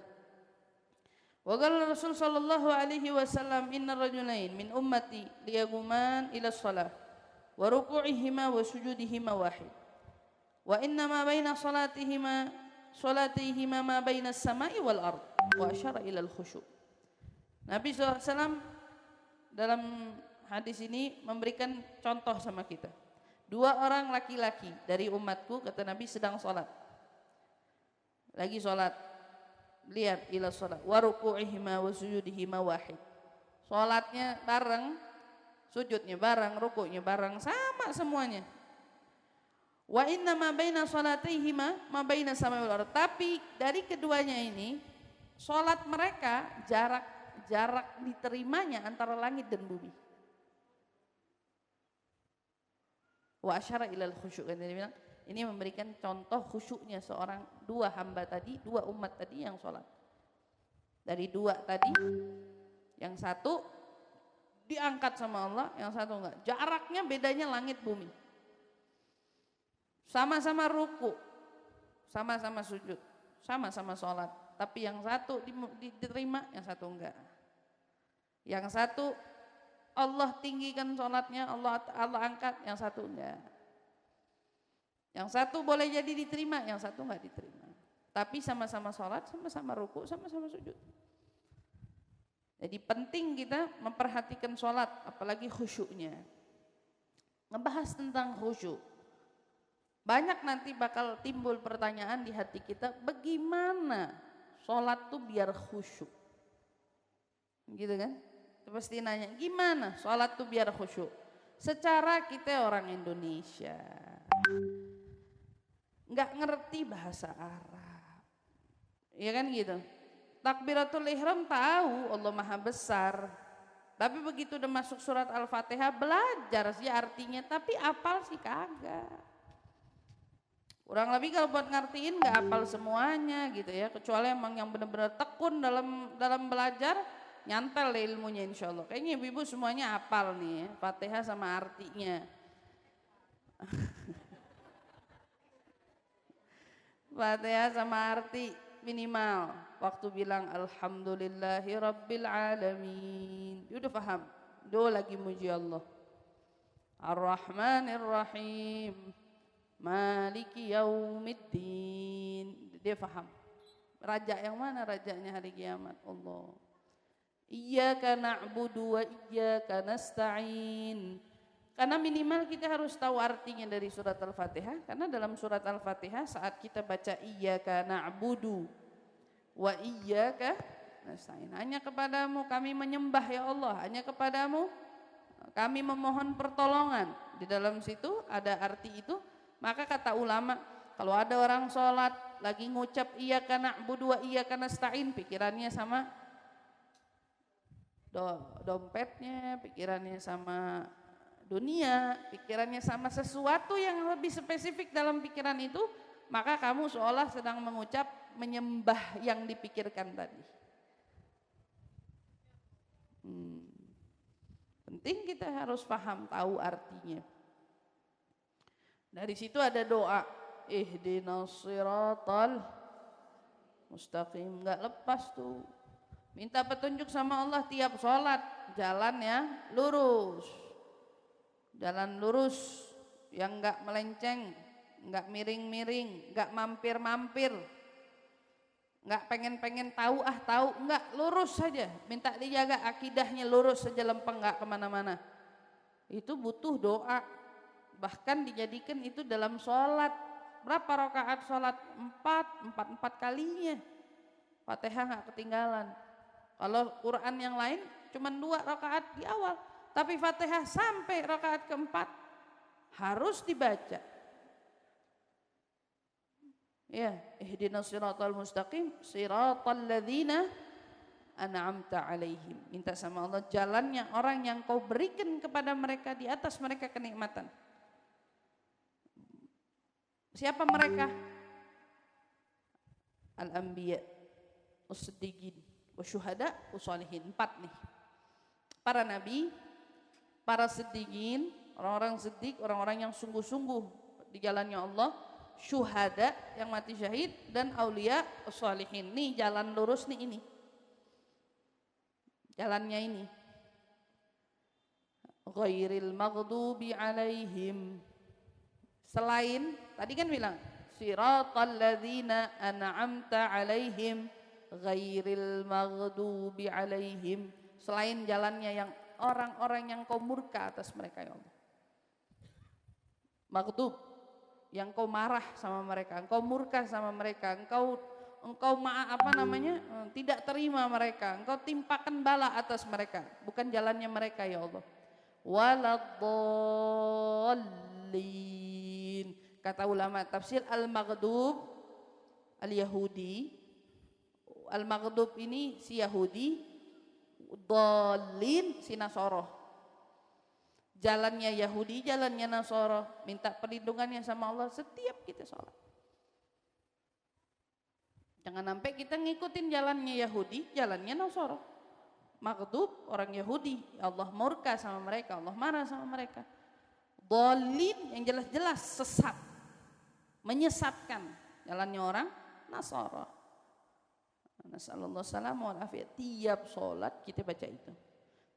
Wa qala Rasul sallallahu alaihi wasallam inna rajulain min ummati liyaguman ila shalah wa ruku'ihima wa sujudihima wahid wa inna ma baina salatihima ma baina as-sama'i wal ard wa asyara ila al-khusyu'. Nabi SAW dalam hadis ini memberikan contoh sama kita. 2 orang laki-laki dari umatku, kata Nabi, sedang sholat. Lagi sholat, lihat ila sholat wa ruku'ihima wa sujudihima wahid. Sholatnya bareng, sujudnya bareng, rukuknya bareng, sama semuanya. Wa inna ma baina salatihima ma baina samai wal ardh. Tapi dari keduanya ini salat mereka jarak diterimanya antara langit dan bumi. Wa asyara ilal khusyuk, kan dia bilang ini memberikan contoh khusyuknya seorang 2 hamba tadi, 2 umat tadi yang salat. Dari 2 tadi, yang satu diangkat sama Allah, yang satu enggak. Jaraknya bedanya langit bumi. Sama-sama ruku, sama-sama sujud, sama-sama sholat. Tapi yang satu diterima, yang satu enggak. Yang satu Allah tinggikan sholatnya, Allah angkat, yang satu enggak. Yang satu boleh jadi diterima, yang satu enggak diterima. Tapi sama-sama sholat, sama-sama ruku, sama-sama sujud. Jadi penting kita memperhatikan sholat, apalagi khusyuknya. Ngebahas tentang khusyuk. Banyak nanti bakal timbul pertanyaan di hati kita, bagaimana sholat tuh biar khusyuk? Gitu kan? Kita pasti nanya, gimana sholat tuh biar khusyuk? Secara kita orang Indonesia, nggak ngerti bahasa Arab. Iya kan gitu? Takbiratul ihram tahu Allah Maha Besar. Tapi begitu udah masuk surat Al-Fatihah, belajar sih artinya, tapi apal sih kagak. Kurang lebih kalau buat ngertiin nggak hafal semuanya gitu ya, kecuali emang yang benar-benar tekun dalam belajar, nyantel deh ilmunya insya Allah. Kayaknya ibu-ibu semuanya hafal nih ya, Fatihah sama artinya. Fatihah sama arti minimal. Waktu bilang alhamdulillahi rabbil alamin, dia udah paham. Dia lagi muji Allah. Ar-Rahmanir Rahim, Maliki yaumiddin, dia paham. Raja yang mana rajanya hari kiamat? Allah. Iyyaka na'budu wa iyyaka nasta'in. Karena minimal kita harus tahu artinya dari surat Al-Fatihah. Karena dalam surat Al-Fatihah saat kita baca iyyaka na'budu wa iyyaka nasta'in, hanya kepadamu kami menyembah ya Allah, hanya kepadamu kami memohon pertolongan. Di dalam situ ada arti itu. Maka kata ulama, kalau ada orang sholat lagi ngucap iyyaka na'budu wa iyyaka nasta'in, pikirannya sama dompetnya, pikirannya sama dunia, pikirannya sama sesuatu yang lebih spesifik dalam pikiran itu, maka kamu seolah sedang mengucap menyembah yang dipikirkan tadi. Penting kita harus paham, tahu artinya. Dari situ ada doa, ihdinas siratal mustaqim, enggak lepas tuh. Minta petunjuk sama Allah tiap sholat, jalan ya lurus. Jalan lurus yang enggak melenceng, enggak miring-miring, enggak mampir-mampir. Nggak pengen tahu nggak, lurus saja, minta dijaga akidahnya lurus saja, lempeng, nggak kemana-mana. Itu butuh doa, bahkan dijadikan itu dalam sholat. Berapa rakaat sholat? 4 kalinya Fatihah nggak ketinggalan. Kalau Quran yang lain cuma 2 rakaat di awal, tapi Fatihah sampai rakaat keempat harus dibaca. Ya, ihdinas siratal mustaqim, siratal ladzina an'amta alaihim. Minta sama Allah jalannya orang yang kau berikan kepada mereka, di atas mereka kenikmatan. Siapa mereka? Al-anbiya, as-siddiqin, wasyuhada, wassalihin. 4 nih. Para nabi, para siddiqin, orang-orang siddiq, orang-orang yang sungguh-sungguh di jalannya Allah, syuhada yang mati syahid, dan aulia, wassalihin. Nih jalan lurus nih ini. Jalannya ini. Ghairil maghdubi alaihim. Selain tadi kan bilang siratal ladzina an'amta alaihim ghairil maghdubi alaihim, selain jalannya yang orang-orang yang kau murka atas mereka ya Allah. Maghdub, yang kau marah sama mereka, engkau murka sama mereka, engkau tidak terima mereka, engkau timpakan bala atas mereka, bukan jalannya mereka ya Allah. Waladdallin, kata ulama tafsir, al-maghdub al-yahudi, al-maghdub ini si Yahudi, dallin si Nasoro. Jalannya Yahudi, jalannya Nasoro, minta perlindungannya sama Allah setiap kita sholat. Jangan sampai kita ngikutin jalannya Yahudi, jalannya Nasoro. Maghdub orang Yahudi, Allah murka sama mereka, Allah marah sama mereka. Dhalin yang jelas-jelas sesat, menyesatkan, jalannya orang Nasara. Nasallallahu salam wal afiyat. Tiap sholat kita baca itu.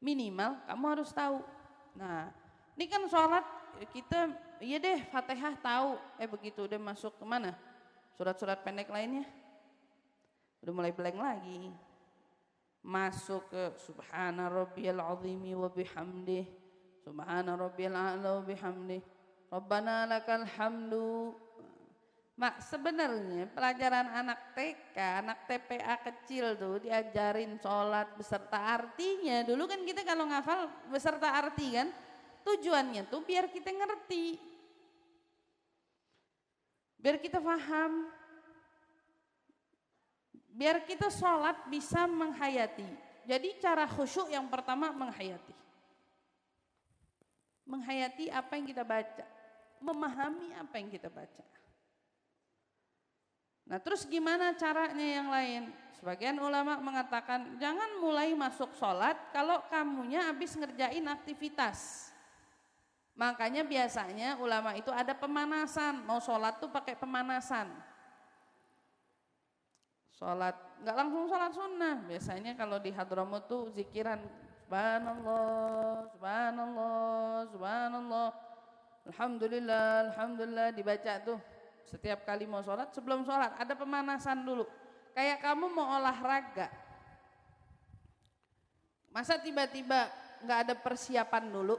Minimal kamu harus tahu. Nah, ini kan sholat kita, iya deh Fatihah tahu. Begitu udah masuk ke mana? Surat-surat pendek lainnya udah mulai blank lagi. Masuk ke subhana rabbiyal azimi wa bihamdih, subhana rabbiyal a'la wa bihamdih, rabbana lakal hamdu. Mak, sebenarnya pelajaran anak TK, anak TPA kecil tuh diajarin sholat beserta artinya. Dulu kan kita kalau ngafal beserta arti kan, tujuannya tuh biar kita ngerti, biar kita paham, biar kita sholat bisa menghayati. Jadi cara khusyuk yang pertama menghayati. Menghayati apa yang kita baca, memahami apa yang kita baca. Nah terus gimana caranya yang lain? Sebagian ulama mengatakan jangan mulai masuk sholat kalau kamunya habis ngerjain aktivitas. Makanya biasanya ulama itu ada pemanasan, mau sholat tuh pakai pemanasan. Sholat, nggak langsung sholat sunnah. Biasanya kalau di Hadramut tuh zikiran subhanallah, subhanallah, subhanallah, alhamdulillah, alhamdulillah dibaca tuh. Setiap kali mau sholat, sebelum sholat ada pemanasan dulu. Kayak kamu mau olahraga, masa tiba-tiba nggak ada persiapan dulu?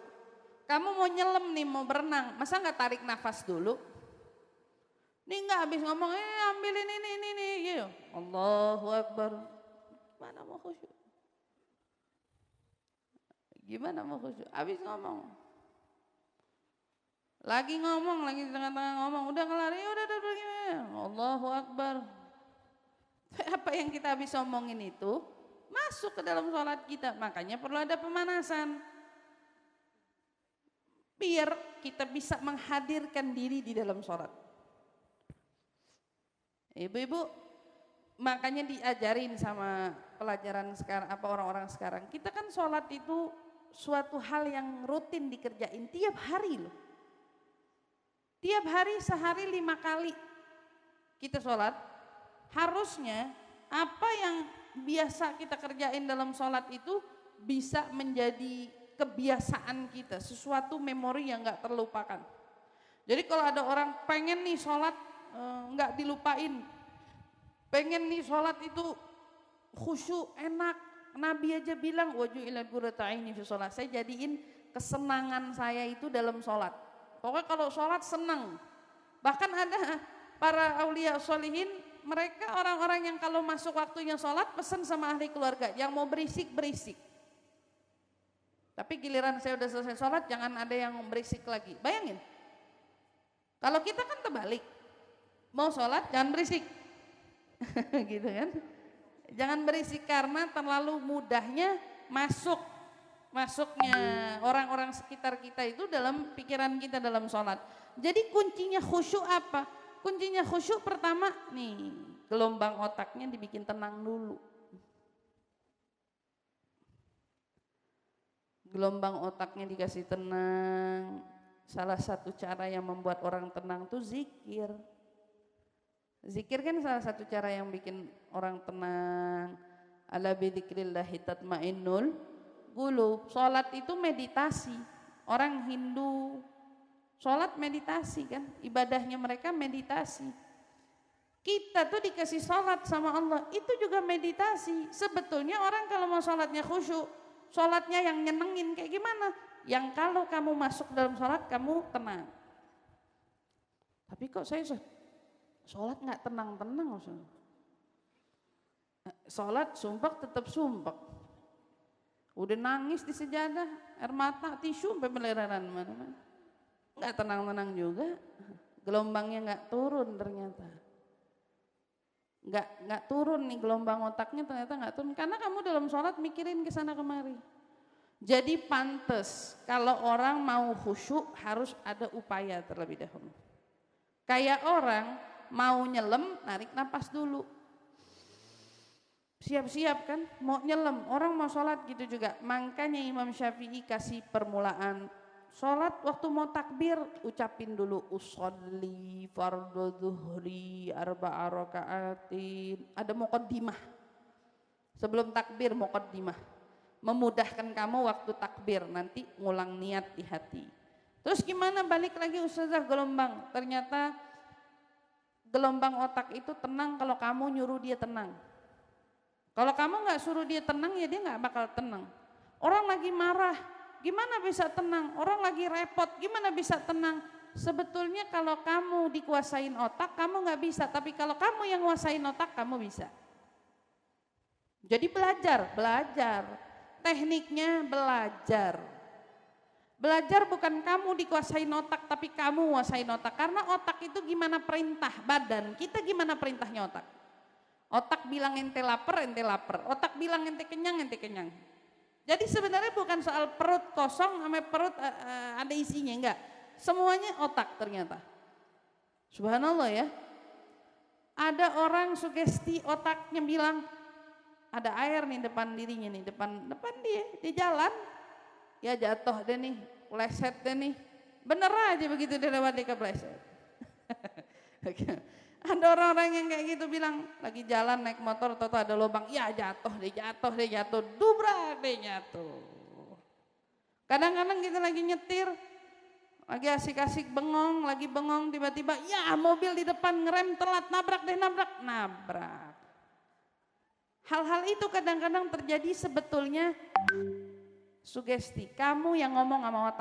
Kamu mau nyelam nih, mau berenang, masa nggak tarik nafas dulu? Ini nggak habis ngomong, ambilin ini, gitu. Allahu Akbar. Gimana mau khusyuk? Gimana mau khusyuk? Habis ngomong. Lagi ngomong, lagi di tengah-tengah ngomong, udah kelar, udah gimana? Allahu Akbar. Apa yang kita habis omongin itu masuk ke dalam sholat kita, makanya perlu ada pemanasan. Biar kita bisa menghadirkan diri di dalam sholat. Ibu-ibu, makanya diajarin sama pelajaran sekarang, apa orang-orang sekarang. Kita kan sholat itu suatu hal yang rutin dikerjain tiap hari loh. Tiap hari sehari 5 kali kita sholat, harusnya apa yang biasa kita kerjain dalam sholat itu bisa menjadi kebiasaan kita, sesuatu memori yang gak terlupakan. Jadi kalau ada orang pengen nih sholat gak dilupain, pengen nih sholat itu khusyuk, enak. Nabi aja bilang waju'ilal qurratu aini fi sholat. Saya jadiin kesenangan saya itu dalam sholat. Pokoknya kalau sholat senang. Bahkan ada para aulia sholihin, mereka orang-orang yang kalau masuk waktunya sholat pesan sama ahli keluarga, yang mau berisik. Tapi giliran saya udah selesai sholat jangan ada yang berisik lagi. Bayangin, kalau kita kan terbalik, mau sholat jangan berisik. Gitu kan, jangan berisik karena terlalu mudahnya masuknya orang-orang sekitar kita itu dalam pikiran kita dalam sholat. Jadi kuncinya khusyuk apa? Kuncinya khusyuk pertama nih, gelombang otaknya dibikin tenang dulu. Gelombang otaknya dikasih tenang. Salah satu cara yang membuat orang tenang tuh zikir. Zikir kan salah satu cara yang bikin orang tenang. Ala bidzikrillahi tatmainnul qulub. Salat itu meditasi. Orang Hindu salat meditasi kan, ibadahnya mereka meditasi. Kita tuh dikasih salat sama Allah, itu juga meditasi. Sebetulnya orang kalau mau salatnya khusyuk, salatnya yang nyenengin kayak gimana? Yang kalau kamu masuk dalam salat kamu tenang. Tapi kok saya salat nggak tenang-tenang, salat sumpek tetap sumpek. Udah nangis di sejadah, air mata, tisu sampai meleraran mana-mana. Nggak tenang-tenang juga, gelombangnya nggak turun ternyata. Nggak turun nih gelombang otaknya, ternyata nggak turun. Karena kamu dalam sholat mikirin kesana kemari. Jadi pantes kalau orang mau khusyuk harus ada upaya terlebih dahulu. Kayak orang mau nyelam, narik napas dulu. Siap-siap kan, mau nyelam, orang mau sholat gitu juga. Makanya Imam Syafi'i kasih permulaan sholat waktu mau takbir, ucapin dulu usolli fardhu zuhri arba'a raka'atin. Ada muqaddimah. Sebelum takbir muqaddimah. Memudahkan kamu waktu takbir, nanti ngulang niat di hati. Terus gimana balik lagi ustazah gelombang? Ternyata gelombang otak itu tenang kalau kamu nyuruh dia tenang. Kalau kamu nggak suruh dia tenang ya dia nggak bakal tenang. Orang lagi marah, gimana bisa tenang? Orang lagi repot, gimana bisa tenang? Sebetulnya kalau kamu dikuasain otak, kamu nggak bisa. Tapi kalau kamu yang nguasain otak, kamu bisa. Jadi belajar. Tekniknya belajar. Belajar bukan kamu dikuasain otak, tapi kamu nguasain otak. Karena otak itu gimana perintah badan, kita gimana perintahnya otak. Otak bilang ente lapar. Otak bilang ente kenyang. Jadi sebenarnya bukan soal perut kosong sama perut ada isinya, enggak. Semuanya otak ternyata. Subhanallah ya. Ada orang sugesti otaknya bilang ada air nih depan dirinya nih, depan dia jalan. Ya jatuh deh nih, pleset deh nih. Bener aja begitu dia lewat dia kepleset. Ada orang-orang yang kayak gitu bilang lagi jalan naik motor atau ada lubang, ya jatuh, dubrak deh jatuh. Kadang-kadang kita lagi nyetir, lagi asik-asik bengong, tiba-tiba ya mobil di depan ngerem telat, nabrak. Hal-hal itu kadang-kadang terjadi sebetulnya sugesti. Kamu yang ngomong sama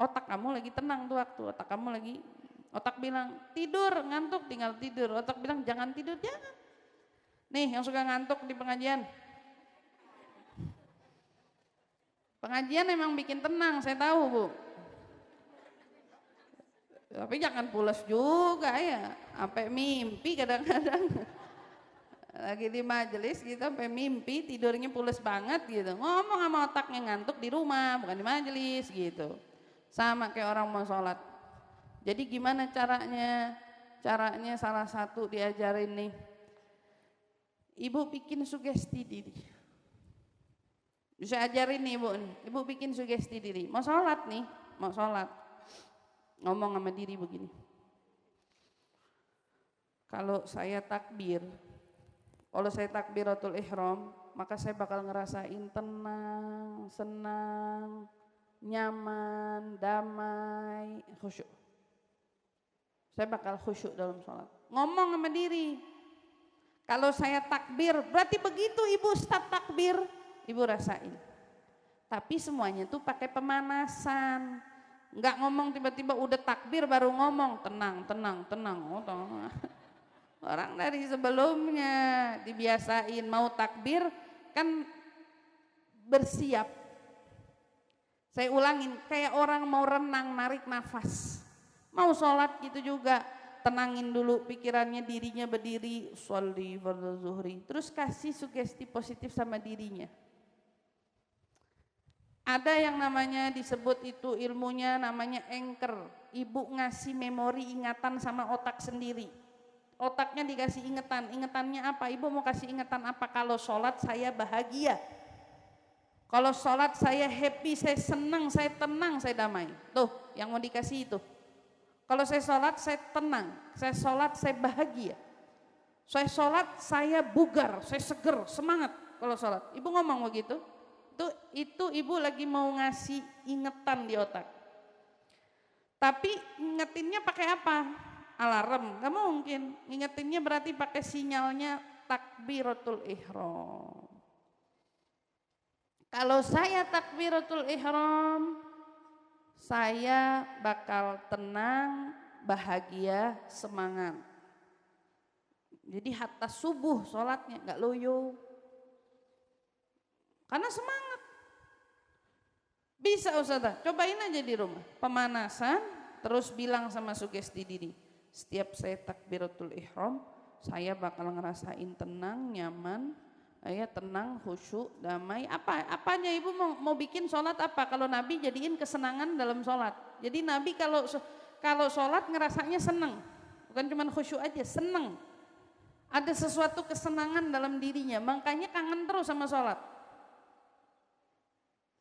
otak kamu lagi tenang tuh waktu, otak bilang tidur, ngantuk, tinggal tidur. Otak bilang jangan tidur, jangan. Nih yang suka ngantuk di pengajian. Pengajian emang bikin tenang, saya tahu Bu. Tapi jangan pules juga ya, sampai mimpi kadang-kadang. Lagi di majelis gitu sampai mimpi, tidurnya pules banget gitu. Ngomong sama otaknya ngantuk di rumah, bukan di majelis gitu. Sama kayak orang mau sholat. Jadi gimana caranya? Caranya salah satu diajarin nih. Ibu bikin sugesti diri. Bisa ajarin nih Ibu nih. Ibu bikin sugesti diri. Mau sholat nih, ngomong sama diri begini. Kalau saya takbiratul ihram, maka saya bakal ngerasain tenang, senang, nyaman, damai, khusyuk. Saya bakal khusyuk dalam sholat. Ngomong sama diri. Kalau saya takbir, berarti begitu ibu start takbir, ibu rasain. Tapi semuanya tuh pakai pemanasan. Enggak ngomong tiba-tiba udah takbir baru ngomong, tenang, tenang, tenang. Oh, tenang. Orang dari sebelumnya dibiasain mau takbir kan bersiap. Saya ulangin, kayak orang mau renang narik nafas. Mau sholat gitu juga, tenangin dulu pikirannya, dirinya berdiri, sholli fardhu zuhri. Terus kasih sugesti positif sama dirinya. Ada yang namanya disebut itu ilmunya namanya anchor. Ibu ngasih memori ingatan sama otak sendiri. Otaknya dikasih ingatan. Ingatannya apa? Ibu mau kasih ingatan apa? Kalau sholat saya bahagia. Kalau sholat saya happy, saya senang, saya tenang, saya damai. Tuh yang mau dikasih itu. Kalau saya sholat saya tenang, saya sholat saya bahagia. Saya sholat saya bugar, saya seger, semangat kalau sholat. Ibu ngomong begitu. Itu ibu lagi mau ngasih ingetan di otak. Tapi ingetinnya pakai apa? Alarm, gak mungkin. Ingetinnya berarti pakai sinyalnya takbiratul ihram. Kalau saya takbiratul ihram, saya bakal tenang, bahagia, semangat. Jadi hatta subuh sholatnya gak loyo. Karena semangat. Bisa Ustazah, cobain aja di rumah. Pemanasan, terus bilang sama sugesti diri. Setiap saya takbiratul ihram, saya bakal ngerasain tenang, nyaman, tenang, khusyuk, damai. Apanya ibu mau bikin sholat apa? Kalau Nabi jadiin kesenangan dalam sholat. Jadi Nabi kalau sholat ngerasanya senang. Bukan cuma khusyuk aja, senang. Ada sesuatu kesenangan dalam dirinya, makanya kangen terus sama sholat.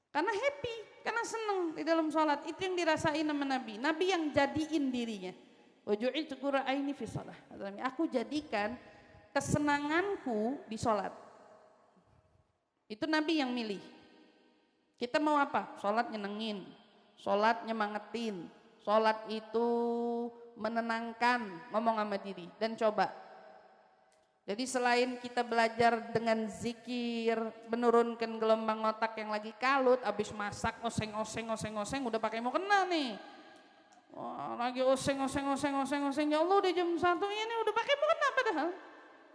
Karena happy, karena senang di dalam sholat. Itu yang dirasain sama Nabi. Nabi yang jadiin dirinya. Waju'iltu qurra'aini fi shalah. Aku jadikan kesenanganku di sholat. Itu Nabi yang milih. Kita mau apa? Sholat nyenengin, sholat nyemangetin, sholat itu menenangkan, ngomong sama diri. Dan coba. Jadi selain kita belajar dengan zikir, menurunkan gelombang otak yang lagi kalut, habis masak oseng-oseng, udah pakai mau kena nih. Wah, lagi oseng, ya Allah udah jam 1 ini udah pakai mau kena padahal.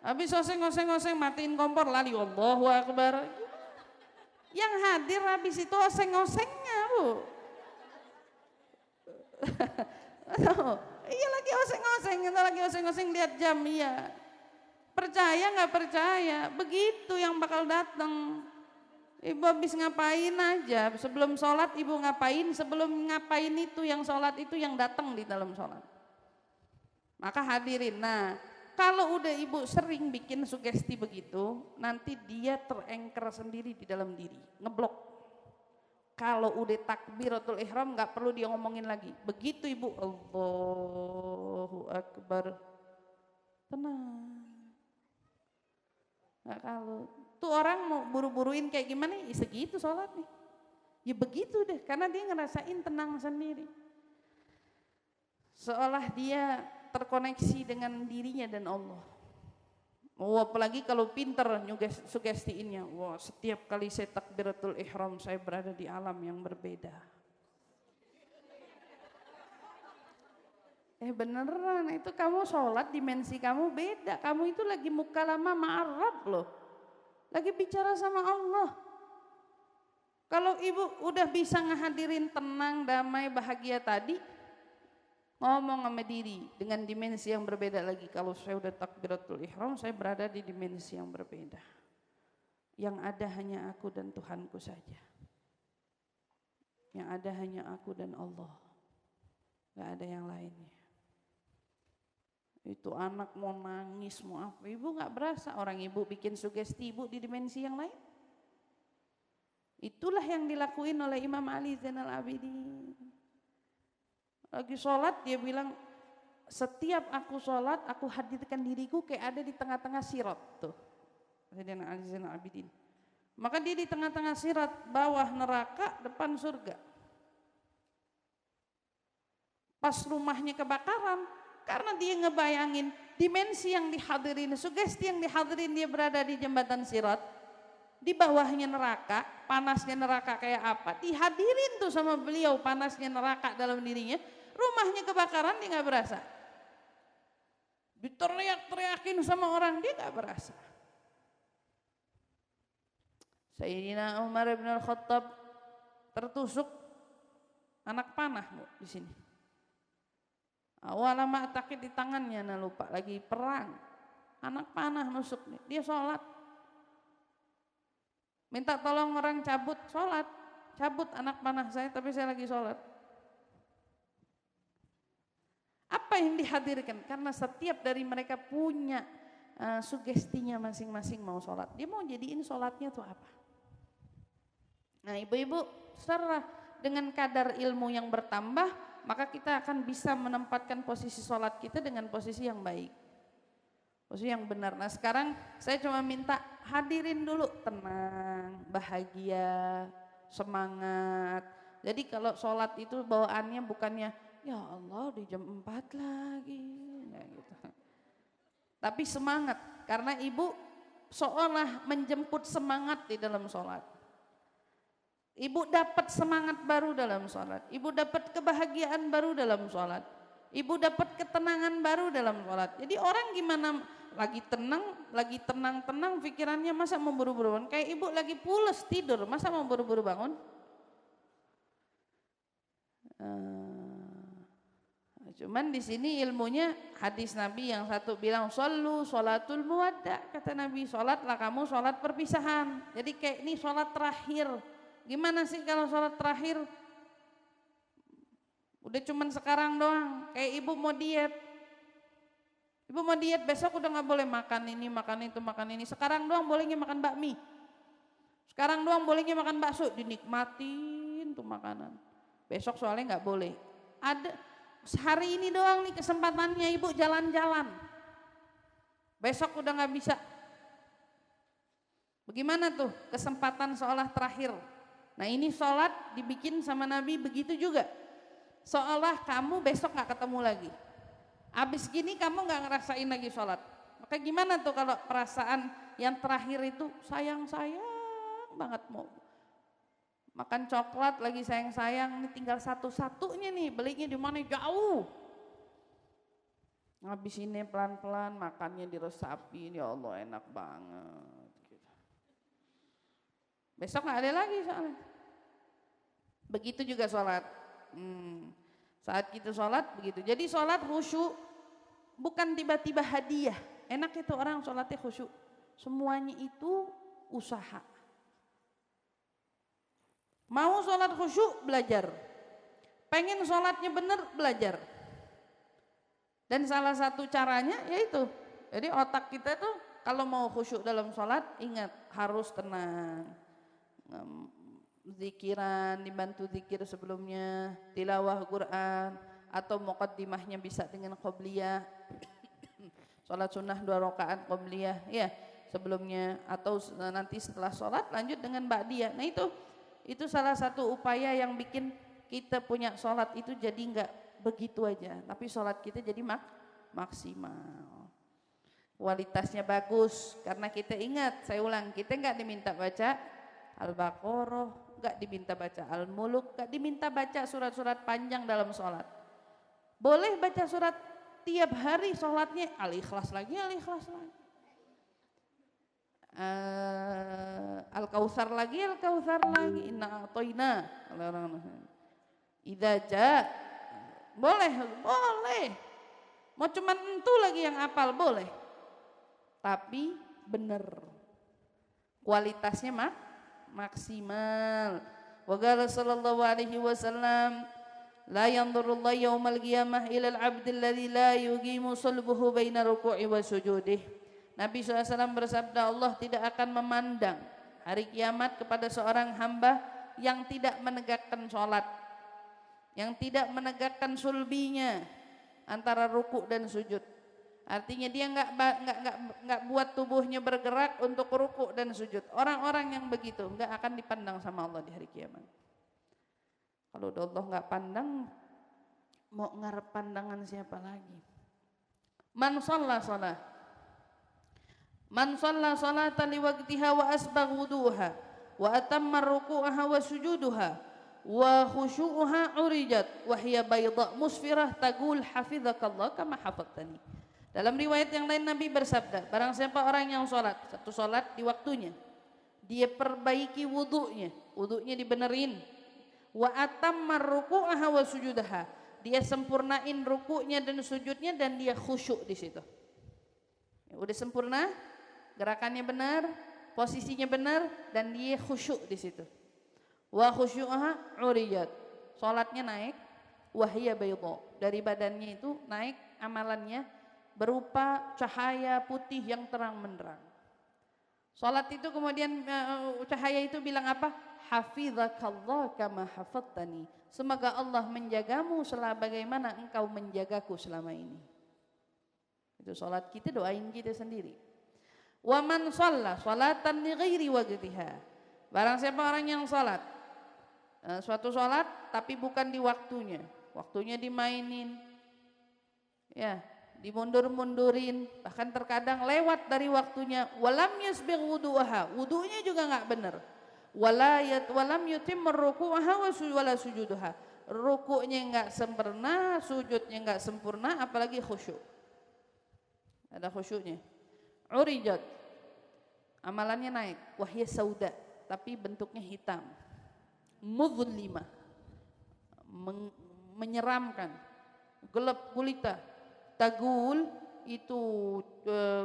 Habis oseng, matiin kompor, lali Allahu Akbar. Yang hadir habis itu oseng-osengnya Bu. Iya lagi oseng-oseng, lihat jam, iya. Percaya nggak percaya, begitu yang bakal datang. Ibu habis ngapain aja, sebelum sholat ibu ngapain, sebelum ngapain itu yang sholat itu yang datang di dalam sholat. Maka hadirin, nah kalau udah ibu sering bikin sugesti begitu, nanti dia terengker sendiri di dalam diri, ngeblok. Kalau udah takbiratul ihram nggak perlu dia ngomongin lagi. Begitu ibu Allahu Akbar, tenang. Nggak kalau tuh orang mau buru-buruin kayak gimana ya segitu sholat nih ya begitu deh, karena dia ngerasain tenang sendiri, seolah dia terkoneksi dengan dirinya dan Allah. Apalagi kalau pinter sugestiinnya, wah setiap kali saya takbiratul ihram saya berada di alam yang berbeda. Beneran, itu kamu sholat dimensi kamu beda. Kamu itu lagi mukalama ma'arab loh. Lagi bicara sama Allah. Kalau ibu udah bisa ngehadirin tenang, damai, bahagia tadi, ngomong sama diri dengan dimensi yang berbeda lagi. Kalau saya udah takbiratul ihram, saya berada di dimensi yang berbeda. Yang ada hanya aku dan Tuhanku saja. Yang ada hanya aku dan Allah. Gak ada yang lainnya. Itu anak mau nangis mau apa, ibu nggak berasa, orang ibu bikin sugesti ibu di dimensi yang lain. Itulah yang dilakuin oleh Imam Ali Zainal Abidin. Lagi sholat dia bilang, setiap aku sholat aku hadirkan diriku kayak ada di tengah-tengah sirat tuh. Sayyidina Ali Zainal Abidin. Maka dia di tengah-tengah sirat, bawah neraka, depan surga. Pas rumahnya kebakaran, karena dia ngebayangin dimensi yang dihadirin, sugesti yang dihadirin, dia berada di jembatan Sirat, di bawahnya neraka, panasnya neraka kayak apa, dihadirin tuh sama beliau panasnya neraka dalam dirinya, rumahnya kebakaran dia nggak berasa, diteriak-teriakin sama orang dia nggak berasa. Sayyidina Umar bin Al-Khattab tertusuk anak panah Bu, di sini. Awal lama takit di tangannya, nah lupa lagi perang. Anak panah nusuk nih, dia sholat. Minta tolong orang cabut, sholat. Cabut anak panah saya, tapi saya lagi sholat. Apa yang dihadirkan? Karena setiap dari mereka punya sugestinya masing-masing mau sholat. Dia mau jadiin sholatnya tuh apa? Nah ibu-ibu, serah dengan kadar ilmu yang bertambah, maka kita akan bisa menempatkan posisi sholat kita dengan posisi yang baik, posisi yang benar. Nah sekarang saya cuma minta hadirin dulu tenang, bahagia, semangat. Jadi kalau sholat itu bawaannya bukannya ya Allah di jam 4 lagi, nah, gitu. Tapi semangat, karena ibu seolah menjemput semangat di dalam sholat. Ibu dapat semangat baru dalam sholat, ibu dapat kebahagiaan baru dalam sholat, ibu dapat ketenangan baru dalam sholat. Jadi orang gimana lagi tenang pikirannya, masa mau buru-buru bangun? Kayak ibu lagi pules tidur, masa mau buru-buru bangun? Cuman di sini ilmunya hadis Nabi yang satu bilang shollu sholatul muwadda, kata Nabi, sholatlah kamu sholat perpisahan. Jadi kayak ini sholat terakhir. Gimana sih kalau sholat terakhir? Udah cuman sekarang doang, kayak ibu mau diet. Ibu mau diet, besok udah gak boleh makan ini, makan itu, makan ini. Sekarang doang bolehnya makan bakmi. Sekarang doang bolehnya makan bakso, dinikmatin tuh makanan. Besok soalnya gak boleh. Ada hari ini doang nih kesempatannya ibu jalan-jalan. Besok udah gak bisa. Bagaimana tuh kesempatan seolah terakhir? Nah ini sholat dibikin sama Nabi begitu juga, seolah kamu besok gak ketemu lagi, abis gini kamu gak ngerasain lagi sholat. Maka gimana tuh kalau perasaan yang terakhir itu sayang-sayang banget, mau makan coklat lagi sayang-sayang, ini tinggal satu-satunya nih, belinya di mana jauh, ngabisinnya pelan-pelan, makannya diresapin, ya Allah enak banget. Besok gak ada lagi soalnya. Begitu juga sholat. Saat kita sholat begitu. Jadi sholat khusyuk, bukan tiba-tiba hadiah. Enak itu orang sholatnya khusyuk. Semuanya itu usaha. Mau sholat khusyuk, belajar. Pengen sholatnya benar, belajar. Dan salah satu caranya yaitu, jadi otak kita tuh kalau mau khusyuk dalam sholat, ingat harus tenang. Zikiran, dibantu zikir sebelumnya, tilawah Quran, atau muqaddimahnya bisa dengan qobliyah, sholat sunnah 2 rakaat qobliyah ya sebelumnya, atau nanti setelah sholat lanjut dengan ba'diyah. Nah itu salah satu upaya yang bikin kita punya sholat itu jadi enggak begitu aja, tapi sholat kita jadi maksimal, kualitasnya bagus. Karena kita ingat, saya ulang, kita enggak diminta baca Al-Baqarah, gak diminta baca Al-Muluk, gak diminta baca surat-surat panjang dalam sholat. Boleh baca surat tiap hari sholatnya, Al-Ikhlas lagi, Al-Ikhlas lagi, Al-Kautsar lagi, Al-Kautsar lagi, Inna a'toina, Idza ja, boleh. Mau cuman entu lagi yang hafal boleh, tapi bener, kualitasnya maksimal. Wa qala sallallahu alaihi wasallam, la yanzurullahu yaumal qiyamah ila al-'abd alladhi la yuqimu sulbuhu baina ruku'i wa sujudih. Nabi SAW bersabda, Allah tidak akan memandang hari kiamat kepada seorang hamba yang tidak menegakkan sholat, yang tidak menegakkan sulbinya antara ruku' dan sujud. Artinya dia nggak buat tubuhnya bergerak untuk ruku' dan sujud. Orang-orang yang begitu nggak akan dipandang sama Allah di hari kiamat. Kalau Allah nggak pandang, mau ngarep pandangan siapa lagi? Man shalla shalah. Man shalla salatan liwaqtiha wa asbagh wuduha wa atamma ruku'aha wa sujuduha wa khusyu'uha urijat wa hiya bayda musfirah taqul hafizakallah kama hafadtani. Dalam riwayat yang lain Nabi bersabda, barang siapa orang yang sholat, satu sholat di waktunya, dia perbaiki wudunya dibenerin, wa atamma ruku'aha wa sujudaha, dia sempurnain ruku'nya dan sujudnya dan dia khusyuk di situ. Ya, udah sempurna, gerakannya benar, posisinya benar dan dia khusyuk di situ. Wa khusyu'aha uriyat, sholatnya naik, wahya bayda, dari badannya itu naik amalannya berupa cahaya putih yang terang menderang. Salat itu kemudian cahaya itu bilang apa? Hafizakallah kama hafadtani. Semoga Allah menjagamu sebagaimana engkau menjagaku selama ini. Itu salat kita, doain kita sendiri. Wa man shalla salatan li ghairi waqtiha. Barang siapa orang yang salat suatu salat tapi bukan di waktunya. Waktunya dimainin. Ya, dimundur-mundurin, bahkan terkadang lewat dari waktunya. Walam yasbigh wudu'aha, wudunya juga enggak benar. Walam yutim ruku'aha wala sujuduha, ruku'nya enggak sempurna, sujudnya enggak sempurna, apalagi khusyuk. Ada khusyuknya. Urijat, amalannya naik. Wahya sauda, tapi bentuknya hitam. Mudhlimah, menyeramkan, gelap gulita. Tagul itu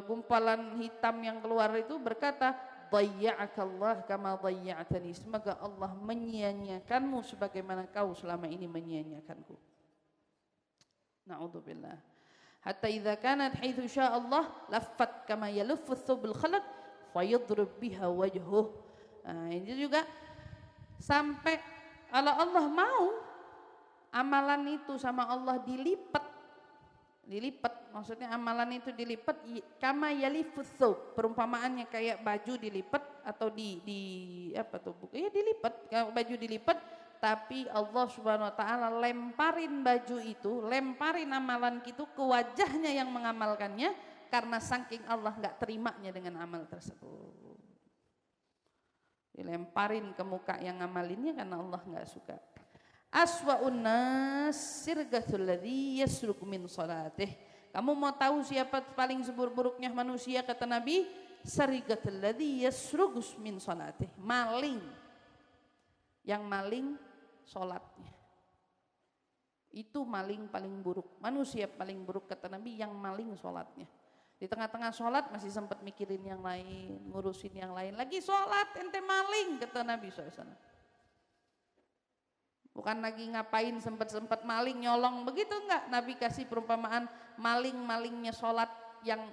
gumpalan hitam yang keluar itu berkata, dhayya'akallah kama dhayya'tani. Semoga Allah menyia-nyiakanmu sebagaimana kau selama ini menyia-nyiakanku. Na'udzubillah. Hatta idza kanat haitsu syaa Allah laffat kama yaluffu thawbul khalaq fayadrib biha wajhuh. Nah, ini juga sampai kalau Allah mau amalan itu sama Allah dilipat, maksudnya amalan itu dilipat kama yalifus thawb, perumpamaannya kayak baju dilipat atau di apa tuh, ya dilipat, baju dilipat, tapi Allah Subhanahu wa taala lemparin baju itu, lemparin amalan itu ke wajahnya yang mengamalkannya, karena saking Allah enggak terimanya dengan amal tersebut. Dilemparin ke muka yang ngamalinnya karena Allah enggak suka. Aswa'un nas sirgatul ladzi yasruq min salatih. Kamu mau tahu siapa paling seburuk-buruknya manusia, kata Nabi? Sirgatul ladzi yasruq min salatih. Maling. Yang maling salatnya. Itu maling paling buruk. Manusia paling buruk kata Nabi yang maling salatnya. Di tengah-tengah salat masih sempat mikirin yang lain, ngurusin yang lain. Lagi salat ente maling, kata Nabi SAW. Bukan lagi ngapain sempat maling nyolong, begitu enggak. Nabi kasih perumpamaan maling-malingnya sholat yang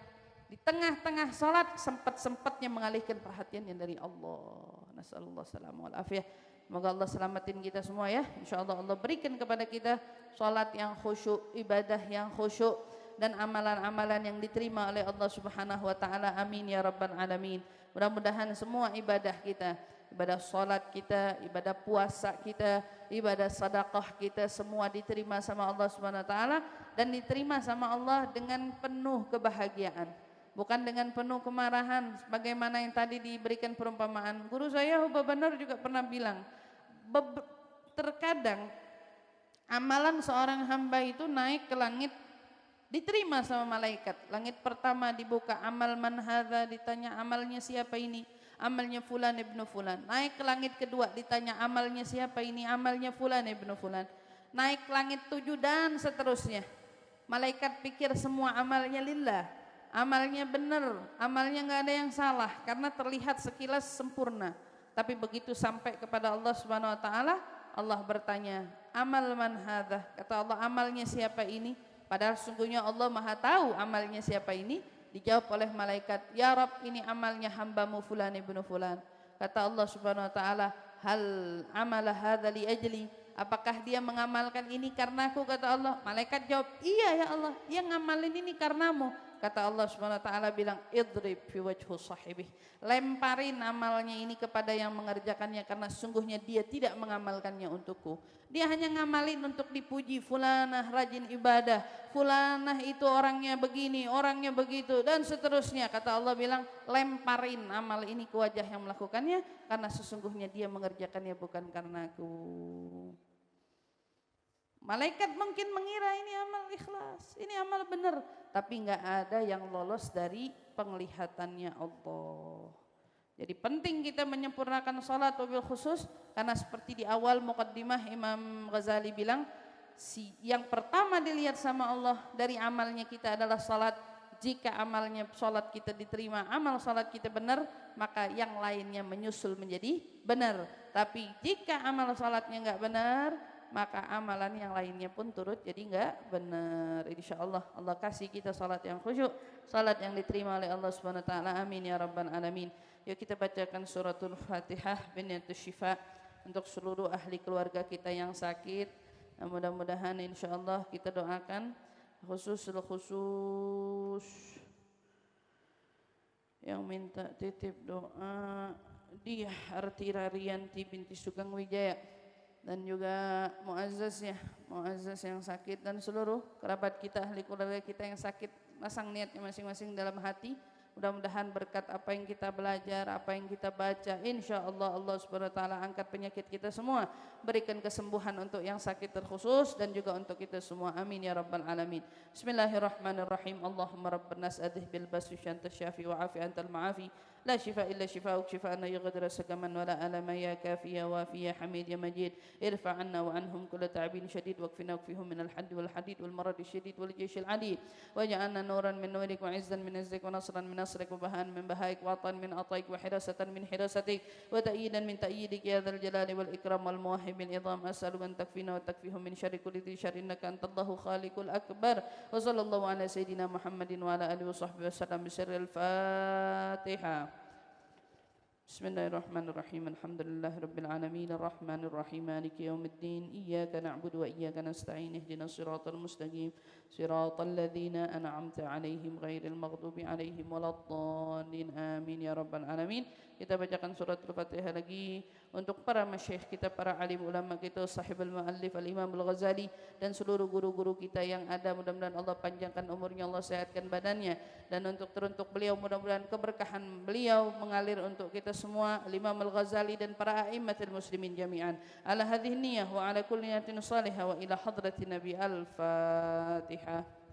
di tengah-tengah sholat sempat-sempatnya mengalihkan perhatiannya dari Allah. Nasallallahu salam wal afiyah. Semoga Allah selamatin kita semua ya. Insyaallah Allah berikan kepada kita sholat yang khusyuk, ibadah yang khusyuk, dan amalan-amalan yang diterima oleh Allah Subhanahu wa taala. Amin ya rabbal alamin. Mudah-mudahan semua ibadah kita, ibadah salat kita, ibadah puasa kita, ibadah sedekah kita semua diterima sama Allah Subhanahu wa taala dan diterima sama Allah dengan penuh kebahagiaan, bukan dengan penuh kemarahan sebagaimana yang tadi diberikan perumpamaan. Guru saya Hubba Banur juga pernah bilang, terkadang amalan seorang hamba itu naik ke langit diterima sama malaikat. Langit pertama dibuka, amal man hadza, ditanya amalnya siapa ini? Amalnya fulan ibnu fulan. Naik ke langit kedua ditanya amalnya siapa ini? Amalnya fulan ibnu fulan. Naik ke langit 7 dan seterusnya. Malaikat pikir semua amalnya lillah, amalnya benar, amalnya enggak ada yang salah karena terlihat sekilas sempurna. Tapi begitu sampai kepada Allah Subhanahu wa taala, Allah bertanya, amal man hadza? Kata Allah, amalnya siapa ini? Padahal sungguhnya Allah Maha tahu amalnya siapa ini. Dijawab oleh malaikat, ya Rabb, ini amalnya hambamu fulan ibnu fulan. Kata Allah Subhanahu wa taala, hal amala hadza li ajli? Apakah dia mengamalkan ini karenaku? Kata Allah. Malaikat jawab, iya ya Allah, dia ngamalin ini karenamu. kata Allah Subhanahu wa taala bilang idrib fi wajhu sahibih, lemparin amalnya ini kepada yang mengerjakannya karena sungguhnya dia tidak mengamalkannya untukku. Dia hanya ngamalin untuk dipuji, fulanah rajin ibadah, fulanah itu orangnya begini, orangnya begitu dan seterusnya. Kata Allah bilang lemparin amal ini ke wajah yang melakukannya karena sesungguhnya dia mengerjakannya bukan karena aku. Malaikat mungkin mengira ini amal ikhlas, ini amal benar, tapi enggak ada yang lolos dari penglihatannya Allah. Jadi penting kita menyempurnakan salat wabil khusus, karena seperti di awal muqaddimah Imam Ghazali bilang, yang pertama dilihat sama Allah dari amalnya kita adalah salat. Jika amalnya salat kita diterima, amal salat kita benar, maka yang lainnya menyusul menjadi benar. Tapi jika amal salatnya enggak benar, maka amalan yang lainnya pun turut jadi enggak benar. Insyaallah Allah kasih kita salat yang khusyuk, salat yang diterima oleh Allah Subhanahu wa taala. Amin ya rabbal alamin. Yuk kita bacakan suratul Fatihah biniyatus syifa untuk seluruh ahli keluarga kita yang sakit. Nah, mudah-mudahan insyaallah kita doakan khusus yang minta titip doa dia Artira Rianti binti Sugeng Wijaya dan juga Muazzaz yang sakit dan seluruh kerabat kita, ahli keluarga kita yang sakit, pasang niatnya masing-masing dalam hati. Mudah-mudahan berkat apa yang kita belajar, apa yang kita baca, insyaallah Allah Subhanahu wa taala angkat penyakit kita semua, berikan kesembuhan untuk yang sakit terkhusus dan juga untuk kita semua. Amin ya rabbal alamin. Bismillahirrahmanirrahim. Allahumma rabban nas adhib bil basri syanta syafi wa afi antal ma'afi. لا شفاء إلا شفاءك شفاء لا يغادر سقما ولا ألما يا كافي يا وافي يا حميد يا مجيد ارفع عنا وعنهم كل تعب شديد واكفنا وكفيهم من الحد والحديد والمرض الشديد والجيش العديد واجعلنا نورا من نورك وعزا من عزك ونصرا من نصرك وبهاء من بهائك وعطا من عطائك وحراسة من حراستك وتأييدا من تأييدك يا ذا الجلال والإكرام والمواهب العظام. أسألك أن تكفينا وتكفيهم من شر كل ذي شر إنك أنت الله خالق الأكبر. وصلى الله على سيدنا محمد وعلى آله وصحبه وسلم بسر الفاتحة. بسم الله الرحمن الرحيم. الحمد لله رب العالمين الرحمن الرحيم مالك يوم الدين إياك نعبد وإياك نستعين اهدنا الصراط المستقيم صراط الذين أنعمت عليهم غير المغضوب عليهم ولا الضالين آمين يا رب العالمين. Kita bacakan surat Al-Fatihah lagi untuk para masyayikh kita, para alim ulama kita, sahibul muallif al-Imam Al-Ghazali dan seluruh guru-guru kita yang ada. Mudah-mudahan Allah panjangkan umurnya, Allah sehatkan badannya, dan untuk teruntuk beliau mudah-mudahan keberkahan beliau mengalir untuk kita semua, Imam Al-Ghazali dan para a'immatul muslimin jami'an. Ala hadhihi niyyah wa ala kulli niyatin salihah wa ila hadratin Nabi. Al-Fatihah.